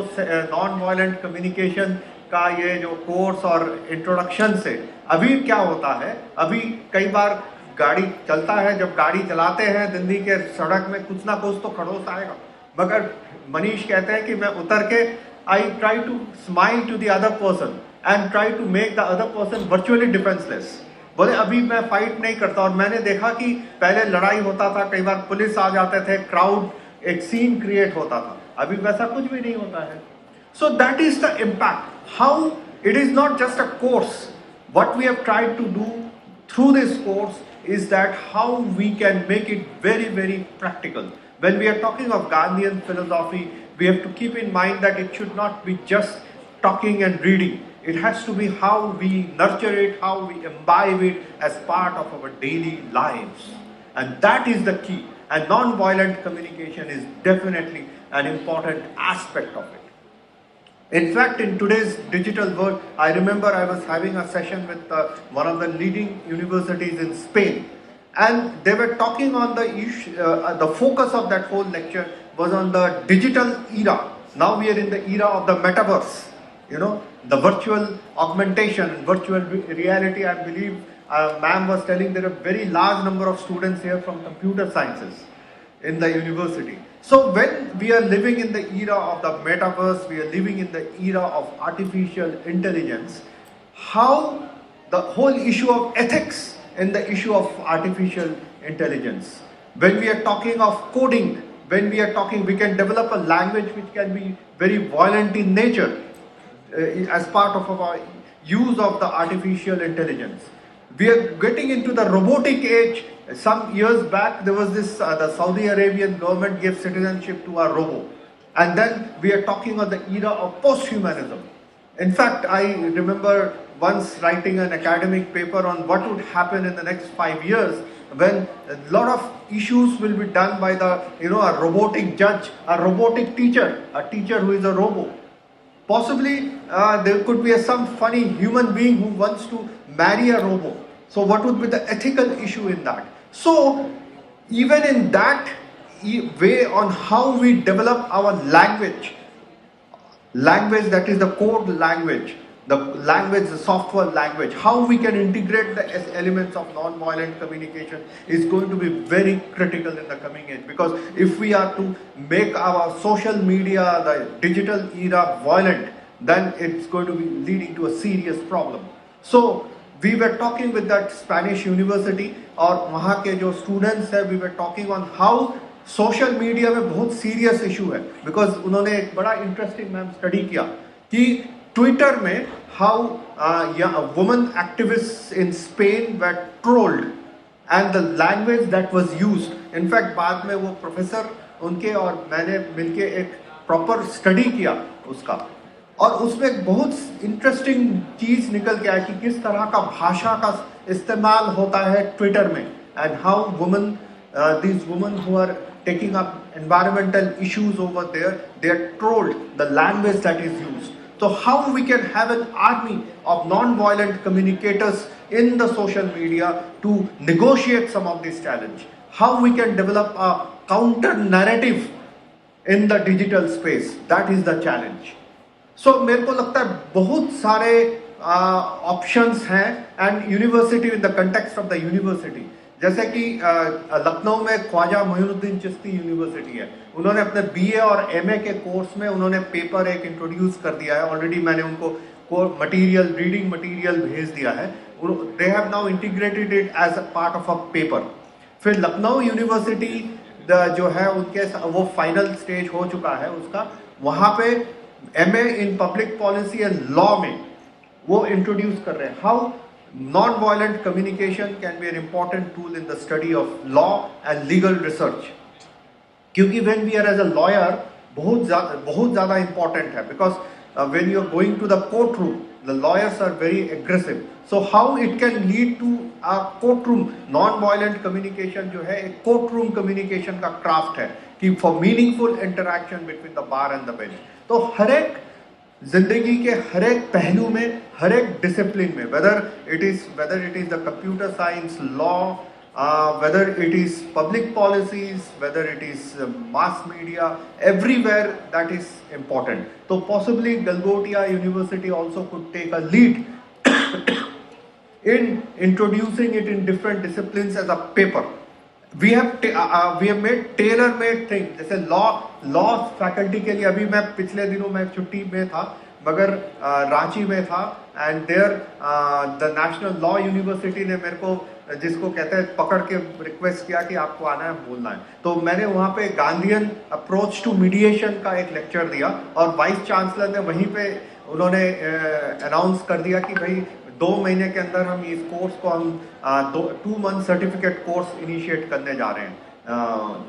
नॉन वायलेंट कम्युनिकेशन का ये जो कोर्स और इंट्रोडक्शन से अभी क्या होता है, अभी कई बार गाड़ी चलता है, जब गाड़ी चलाते हैं दिल्ली के सड़क में कुछ ना कुछ तो खड़ोस आएगा, मगर मनीष कहते हैं कि मैं उतर के I try to smile to the other person and try to make the other person virtually defenceless. बोले अभी मैं फाइट नहीं करता, और मैंने देखा कि पहले लड़ाई होता था, कई बार पुलिस आ जाते थे, क्राउड एक सीन क्रिएट होता था, अभी वैसा कुछ भी नहीं होता है. So that is the impact, how it is not just a course. What we have tried to do through this course is that how we can make it very, very practical. When we are talking of Gandhian philosophy, we have to keep in mind that it should not be just talking and reading. It has to be how we nurture it, how we imbibe it as part of our daily lives. And that is the key. And non-violent communication is definitely an important aspect of it. In fact, in today's digital world, I remember I was having a session with one of the leading universities in Spain, and they were talking on the issue, the focus of that whole lecture was on the digital era. Now we are in the era of the metaverse, the virtual augmentation and virtual reality. I believe ma'am was telling there are a very large number of students here from computer sciences in the university. So when we are living in the era of the metaverse, we are living in the era of artificial intelligence, how the whole issue of ethics in the issue of artificial intelligence. When we are talking of coding, when we are talking, we can develop a language which can be very violent in nature as part of our use of the artificial intelligence. We are getting into the robotic age. Some years back, there was this, the Saudi Arabian government gave citizenship to a robot. And then we are talking of the era of post-humanism. In fact, I remember once writing an academic paper on what would happen in the next 5 years when a lot of issues will be done by the, a robotic judge, a robotic teacher, a teacher who is a robot. Possibly there could be some funny human being who wants to marry a robot. So what would be the ethical issue in that? So even in that way on how we develop our language that is the code language, the software language, how we can integrate the elements of non-violent communication is going to be very critical in the coming age. Because if we are to make our social media, the digital era violent, then it's going to be leading to a serious problem. So we were talking with that Spanish university और वहाँ के जो students हैं, we were talking on how social media में बहुत serious issue है. Because उन्होंने एक बड़ा इंटरेस्टिंग मैम स्टडी किया कि ट्विटर में how women activist in Spain were trolled and the language that was used. In fact बाद में वो प्रोफेसर उनके और मैंने मिलके एक प्रॉपर स्टडी किया उसका, और उसमें एक बहुत इंटरेस्टिंग चीज निकल के आई कि किस तरह का भाषा का इस्तेमाल होता है ट्विटर में, and how women these women who are taking up environmental issues over there, they are trolled, the language that is used. So how we can have an army of non-violent communicators in the social media to negotiate some of these challenges? How we can develop a counter narrative in the digital space? That is the challenge. So मेरे को लगता है बहुत सारे options हैं, and university in the context of the university, जैसे कि लखनऊ में ख्वाजा मोइनुद्दीन चिश्ती यूनिवर्सिटी है, उन्होंने अपने बीए और एमए के कोर्स में उन्होंने पेपर एक इंट्रोड्यूस कर दिया है. ऑलरेडी मैंने उनको मटेरियल, रीडिंग मटेरियल भेज दिया है. They have now integrated it as a part of a paper. फिर लखनऊ यूनिवर्सिटी जो है उनके वो फाइनल स्टेज हो चुका है उसका, वहाँ पे MA in public policy and law में वो इंट्रोड्यूस कर रहे हैं how non-violent communication can be an important tool in the study of law and legal research. क्योंकि when we are as a lawyer बहुत ज़्यादा important है, because when you are going to the courtroom, the lawyers are very aggressive. So how it can lead to a courtroom non-violent communication जो है एक courtroom communication का craft है कि for meaningful interaction between the bar and the bench. तो हर एक जिंदगी के हर एक पहलू में, हर एक डिसिप्लिन में, whether it is the computer science, law, whether it is public policies, whether it is mass media, everywhere that is important. So possibly Galgotias University also could take a lead in introducing it in different disciplines as a paper. We have made tailor-made things. जैसे law faculty के लिए अभी मैं पिछले दिनों मैं छुट्टी में था, मगर रांची में था, and there the National Law University ने मेरे को, जिसको कहते हैं, पकड़ के रिक्वेस्ट किया कि आपको आना है, बोलना है. तो मैंने वहाँ पे गांधीयन अप्रोच टू मीडिएशन का एक लेक्चर दिया, और वाइस चांसलर ने वहीं पे उन्होंने अनाउंस कर दिया कि भाई 2 महीने के अंदर हम इस कोर्स को हम 2 मंथ सर्टिफिकेट कोर्स इनिशिएट करने जा रहे हैं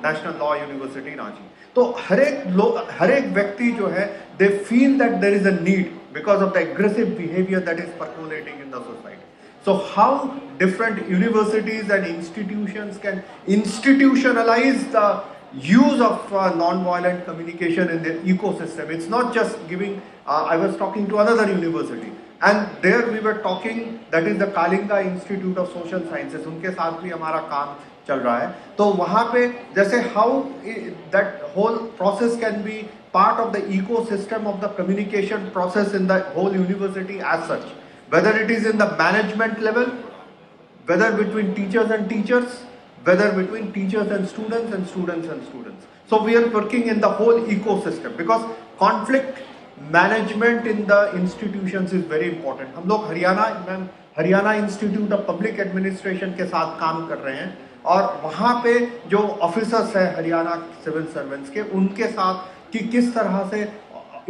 नेशनल लॉ यूनिवर्सिटी रांची. तो हर एक व्यक्ति जो है, they feel that there is a need because of the aggressive behaviour that is percolating in the society. So how different universities and institutions can institutionalize the use of non-violent communication in their ecosystem. It's not just giving, I was talking to another university, and there we were talking, that is the Kalinga Institute of Social Sciences, उनके साथ भी हमारा काम चल रहा है. तो वहाँ पे जैसे how that whole process can be part of the ecosystem of the communication process in the whole university as such, whether it is in the management level, whether between teachers and teachers, whether between teachers and students and students and students. So we are working in the whole ecosystem because conflict management in the institutions is very important. हम लोग Haryana institute of public administration के साथ काम कर रहे हैं, और वहाँ पे जो ऑफिसर्स हैं हरियाणा सिविल सर्वेंट्स के, उनके साथ कि किस तरह से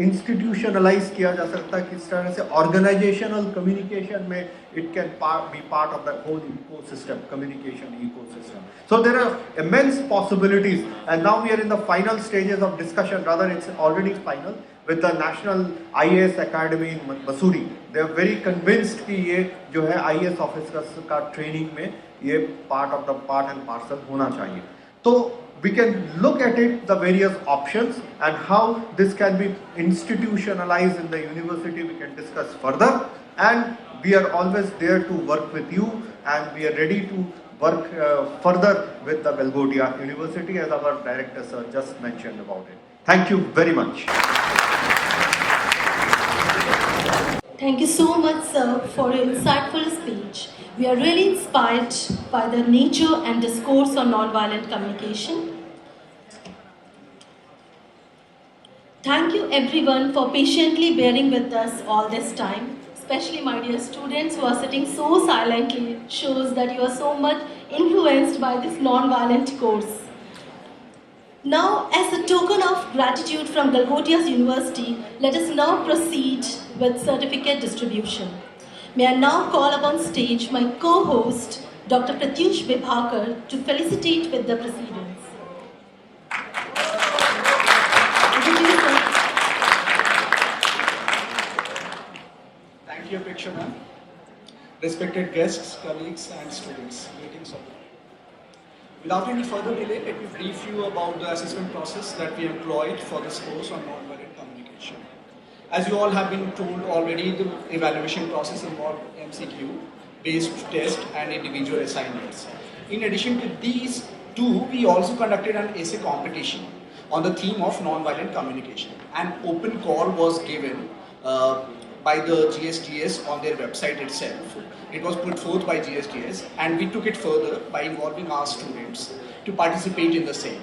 इंस्टीट्यूशनलाइज किया जा सकता है, किस तरह से ऑर्गेनाइजेशनल कम्युनिकेशन में it can be part of the whole ecosystem, communication ecosystem. So there are immense possibilities, and now we are in the final stages of discussion, rather it's already final, with the National IAS Academy in Mussoorie. They are very convinced कि ये जो है IAS officers का training में ये part and parcel होना चाहिए. तो we can look at it, the various options, and how this can be institutionalized in the university. We can discuss further, and we are always there to work with you, and we are ready to work further with the Galgotia University, as our director sir just mentioned about it. Thank you very much.
Thank you so much, sir, for your insightful speech. We are really inspired by the nature and discourse on nonviolent communication. Thank you everyone for patiently bearing with us all this time, especially my dear students who are sitting so silently. It shows that you are so much influenced by this non-violent course. Now, as a token of gratitude from Galgotias University, let us now proceed with certificate distribution. May I now call upon stage my co-host, Dr. Pratyush Vibhakar, to felicitate with the proceedings. Over to you, sir.
Thank you, Apeksha ma'am. Respected guests, colleagues and students, greetings all. Without any further delay, let me brief you about the assessment process that we employed for this course on nonviolent communication. As you all have been told already, the evaluation process involved MCQ-based test and individual assignments. In addition to these two, we also conducted an essay competition on the theme of nonviolent communication. An open call was given by the GSTS on their website itself. It was put forth by GSTS, and we took it further by involving our students to participate in the same.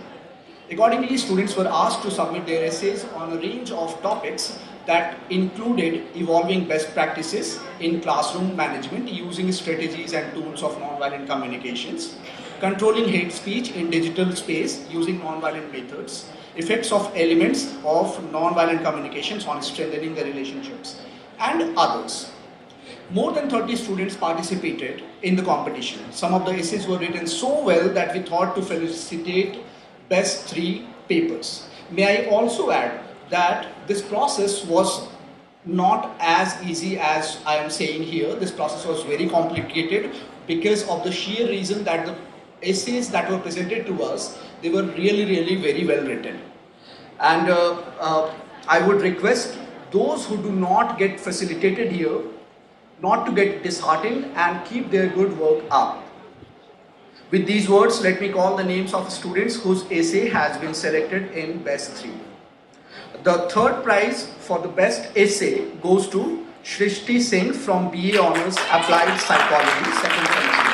Accordingly, students were asked to submit their essays on a range of topics that included evolving best practices in classroom management using strategies and tools of nonviolent communications, controlling hate speech in digital space using nonviolent methods, effects of elements of nonviolent communications on strengthening the relationships, and others. More than 30 students participated in the competition. Some of the essays were written so well that we thought to felicitate best 3 papers. May I also add that this process was not as easy as I am saying here. This process was very complicated because of the sheer reason that the essays that were presented to us, they were really very well written. And I would request those who do not get facilitated here not to get disheartened and keep their good work up. With these words, let me call the names of students whose essay has been selected in best 3. The third prize for the best essay goes to Smriti Singh from BA Honours Applied Psychology, second semester.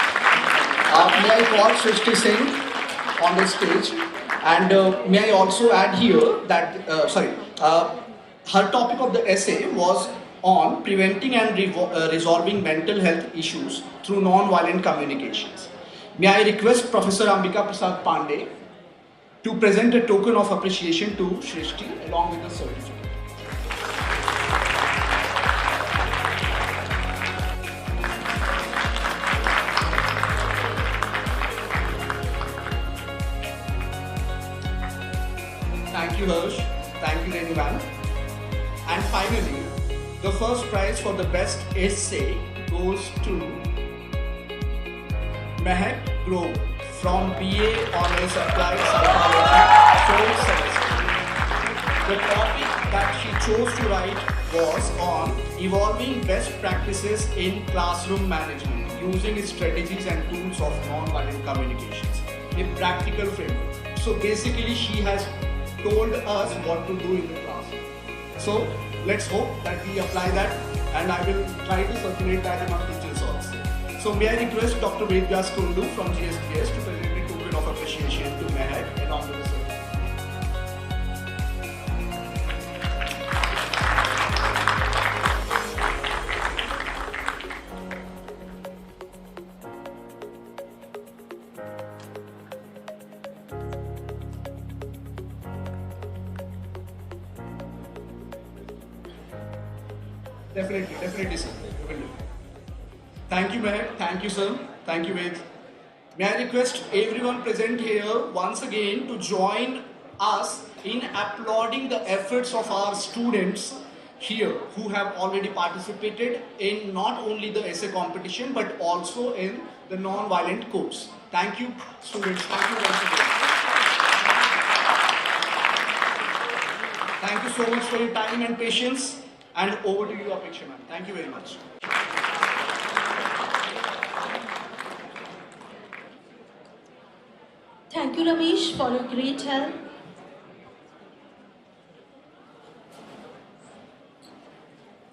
May I call Smriti Singh on the stage, and may I also add here that, her topic of the essay was on preventing and resolving mental health issues through non-violent communications. May I request Professor Ambika Prasad Pandey to present a token of appreciation to Smriti along with the certificate. Thank you, Harsh. Thank you, Renivan. And finally, the first prize for the best essay goes to Mehak Grove from BA Honours Applied Psychology, 4th semester. The topic that she chose to write was on evolving best practices in classroom management using strategies and tools of non-violent communications, a practical framework. So basically, she has told us what to do in the classroom. So let's hope that we apply that, and I will try to circulate that among teachers also. So may I request Dr. Vedvyas Kundu from GSTS to present a token of appreciation to Mehak along with the certificate. Definitely, sir. We will do. Thank you, Meher. Thank you, sir. Thank you, Ved. May I request everyone present here once again to join us in applauding the efforts of our students here who have already participated in not only the essay competition but also in the non-violent course. Thank you, students. Thank you once again. Thank you so much for your time and patience. And over to you, Apeksha ma'am. Thank you very much.
Thank you, Ramesh, for your great help.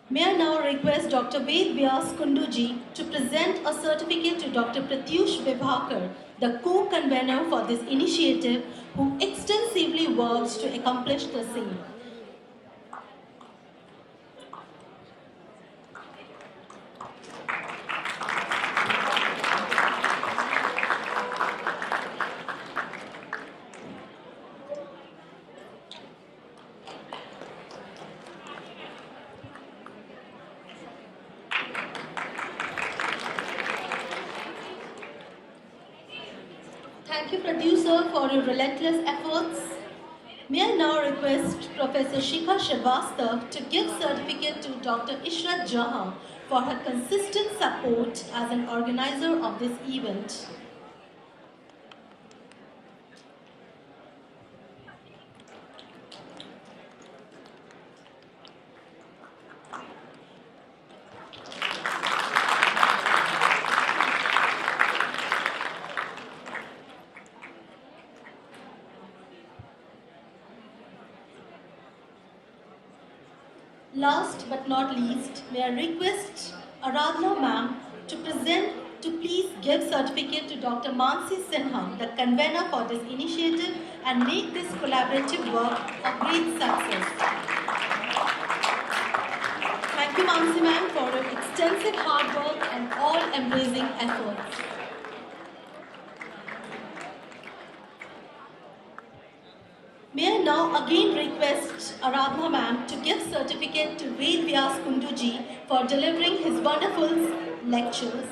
May I now request Dr. Ved Vyas Kunduji to present a certificate to Dr. Pratyush Vibhakar, the co-convener for this initiative, who extensively worked to accomplish the same. Thank you, producer, for your relentless efforts. May I now request Professor Shikha Srivastav to give certificate to Dr. Ishrat Jahan for her consistent support as an organizer of this event. Last but not least, may I request Aradhana ma'am to please give certificate to Dr. Mansi Sinha, the convener for this initiative, and make this collaborative work a great success. Thank you, Mansi ma'am, for your extensive hard work and all-embracing efforts. May I now again request Aradhana ma'am to give certificate to Ved Vyas Kunduji for delivering his wonderful lectures.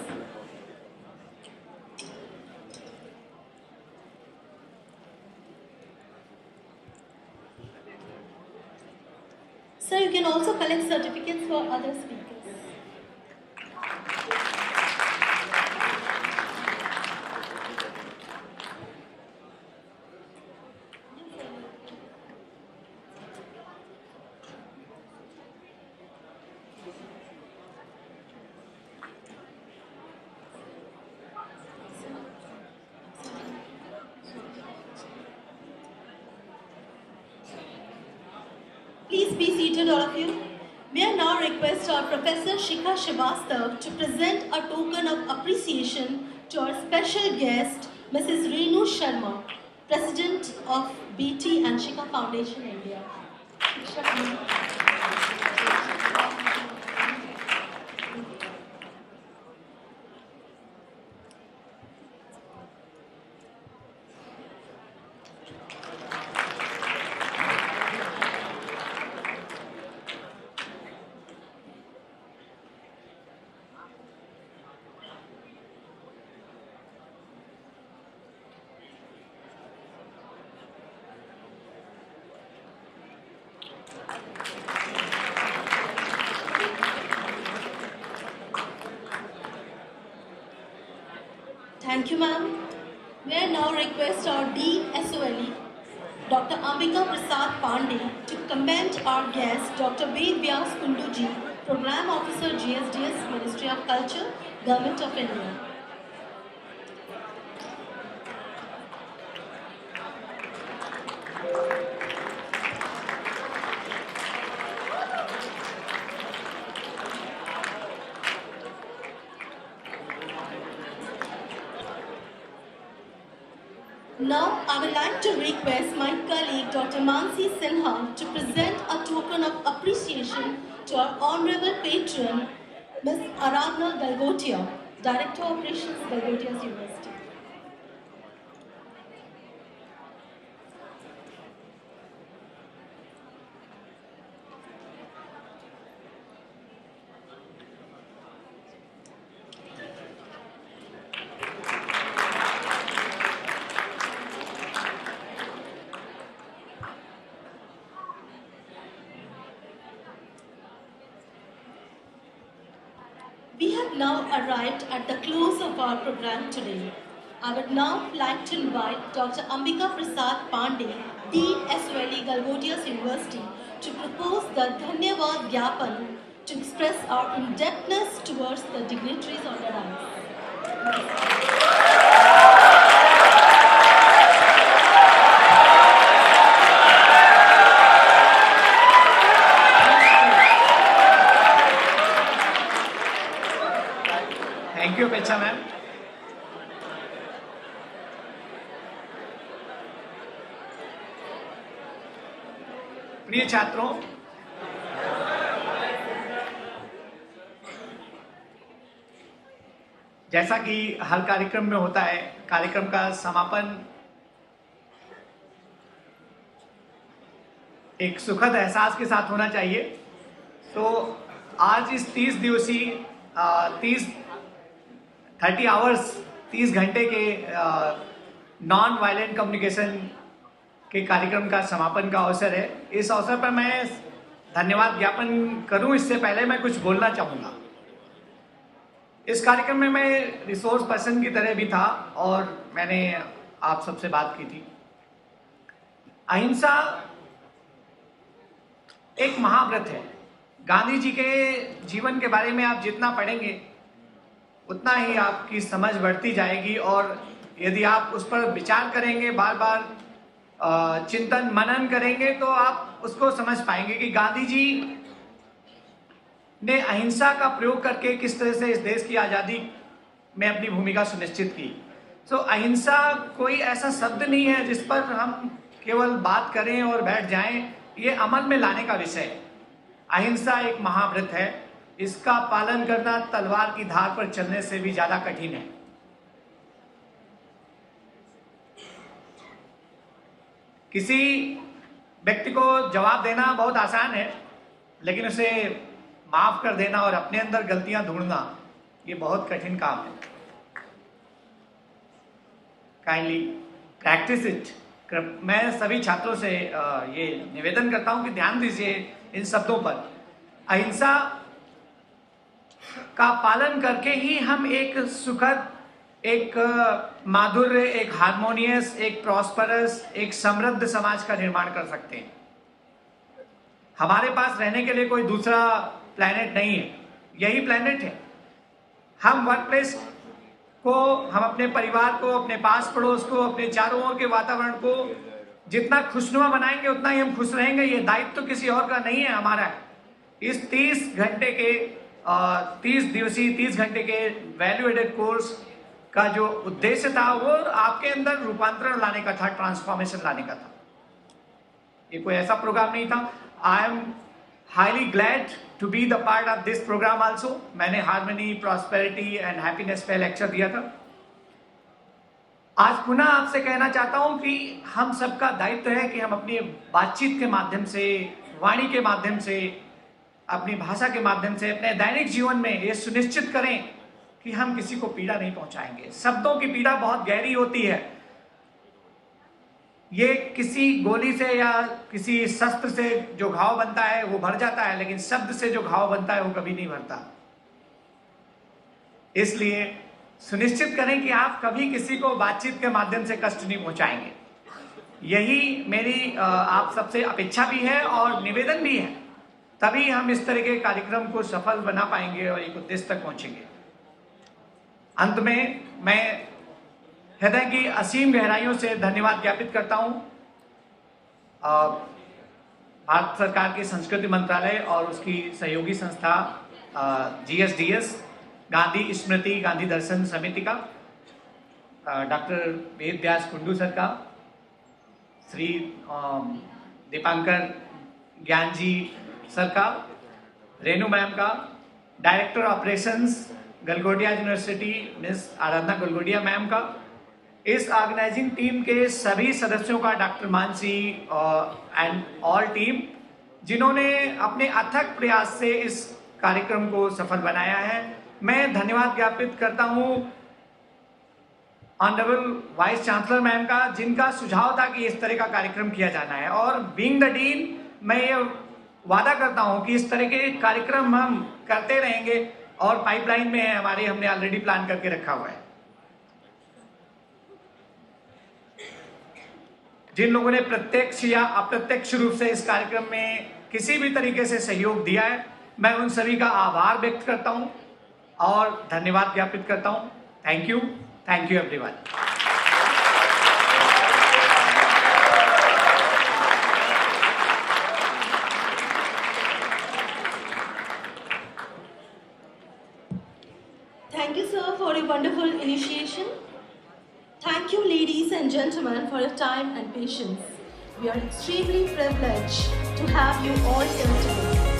Sir, you can also collect certificates for other speakers. Please be seated, all of you. May I now request our Professor Shikha Srivastav to present a token of appreciation to our special guest, Mrs. Renu Sharma, President of BT and Shikha Foundation India. Thank you, ma'am. May I now request our Dean SOLE, Dr. Ambika Prasad Pandey, to commend our guest, Dr. Ved Vyas Kunduji, Program Officer, GSDS, Ministry of Culture, Government of India. Now, I would like to request my colleague Dr. Mansi Sinha to present a token of appreciation to our honorable patron, Ms. Aradhana Galgotia, Director of Operations, Galgotias University. now arrived at the close of our program today. I would now like to invite Dr. Ambika Prasad Pandey, Dean SOLE Galgotias University, to propose the Dhanyavad Gyapan to express our indebtedness towards the dignitaries on the dais.
Thank you, Pecha ma'am. प्रिय छात्रों, जैसा कि हर कार्यक्रम में होता है, कार्यक्रम का समापन एक सुखद एहसास के साथ होना चाहिए। तो आज इस 30 आवर्स 30 घंटे के नॉन वायलेंट कम्युनिकेशन के कार्यक्रम का समापन का अवसर है। इस अवसर पर मैं धन्यवाद ज्ञापन करूं, इससे पहले मैं कुछ बोलना चाहूँगा। इस कार्यक्रम में मैं रिसोर्स पर्सन की तरह भी था और मैंने आप सबसे बात की थी। अहिंसा एक महाव्रत है। गांधी जी के जीवन के बारे में आप जितना पढ़ेंगे उतना ही आपकी समझ बढ़ती जाएगी, और यदि आप उस पर विचार करेंगे, बार बार चिंतन मनन करेंगे, तो आप उसको समझ पाएंगे कि गांधी जी ने अहिंसा का प्रयोग करके किस तरह से इस देश की आज़ादी में अपनी भूमिका सुनिश्चित की। तो अहिंसा कोई ऐसा शब्द नहीं है जिस पर हम केवल बात करें और बैठ जाएं, ये अमल में लाने का विषय है। अहिंसा एक महाव्रत है, इसका पालन करना तलवार की धार पर चलने से भी ज्यादा कठिन है। किसी व्यक्ति को जवाब देना बहुत आसान है, लेकिन उसे माफ कर देना और अपने अंदर गलतियां ढूंढना ये बहुत कठिन काम है। Kindly practice it. मैं सभी छात्रों से ये निवेदन करता हूं कि ध्यान दीजिए इन शब्दों पर। अहिंसा का पालन करके ही हम एक सुखद, एक माधुर्य, एक हार्मोनियस, एक प्रॉस्परस, एक समृद्ध समाज का निर्माण कर सकते हैं। हमारे पास रहने के लिए कोई दूसरा प्लैनेट नहीं है, यही प्लैनेट है। हम वर्क प्लेस को, हम अपने परिवार को, अपने पास पड़ोस को, अपने चारों ओर के वातावरण को जितना खुशनुमा बनाएंगे उतना ही हम खुश रहेंगे। ये दायित्व तो किसी और का नहीं है, हमारा है। इस 30 घंटे के 30 दिवसीय 30 घंटे के वैल्यू एडेड कोर्स का जो उद्देश्य था वो आपके अंदर रूपांतरण लाने का था, ट्रांसफॉर्मेशन लाने का था। ये कोई ऐसा प्रोग्राम नहीं था। I am highly glad to be the part of this programme also. मैंने हार्मनी, प्रॉस्पेरिटी एंड हैप्पीनेस पे लेक्चर दिया था। आज पुनः आपसे कहना चाहता हूं कि हम सबका दायित्व है कि हम अपनी बातचीत के माध्यम से, वाणी के माध्यम से, अपनी भाषा के माध्यम से, अपने दैनिक जीवन में ये सुनिश्चित करें कि हम किसी को पीड़ा नहीं पहुंचाएंगे। शब्दों की पीड़ा बहुत गहरी होती है। ये किसी गोली से या किसी शस्त्र से जो घाव बनता है वो भर जाता है, लेकिन शब्द से जो घाव बनता है वो कभी नहीं भरता। इसलिए सुनिश्चित करें कि आप कभी किसी को बातचीत के माध्यम से कष्ट नहीं पहुंचाएंगे। यही मेरी आप सबसे अपेक्षा भी है और निवेदन भी है। तभी हम इस तरह के कार्यक्रम को सफल बना पाएंगे और एक उद्देश्य तक पहुंचेंगे। अंत में मैं हृदय की असीम गहराइयों से धन्यवाद ज्ञापित करता हूं भारत सरकार के संस्कृति मंत्रालय और उसकी सहयोगी संस्था GSDS, गांधी स्मृति, गांधी दर्शन समिति का, डॉक्टर वेद व्यास कुंडू सर का, श्री दीपांकर ज्ञान जी सर का, रेनू मैम का, director operations Galgotia university miss Aradhana Galgotia ma'am का, इस ऑर्गेनाइजिंग टीम के सभी सदस्यों का, doctor Mansi and all team, जिन्होंने अपने अथक प्रयास से इस कार्यक्रम को सफल बनाया है। मैं धन्यवाद ज्ञापित करता हूं ऑनरेबल वाइस चांसलर मैम का, जिनका सुझाव था कि इस तरह का कार्यक्रम किया जाना है। और बीइंग द डीन मैं ये वादा करता हूं कि इस तरह के कार्यक्रम हम करते रहेंगे, और पाइपलाइन में है हमारे, हमने ऑलरेडी प्लान करके रखा हुआ है। जिन लोगों ने प्रत्यक्ष या अप्रत्यक्ष रूप से इस कार्यक्रम में किसी भी तरीके से सहयोग दिया है, मैं उन सभी का आभार व्यक्त करता हूं और धन्यवाद ज्ञापित करता हूं। Thank you everyone.
Thank you, sir, for a wonderful initiation. Thank you, ladies and gentlemen, for your time and patience. We are extremely privileged to have you all here today.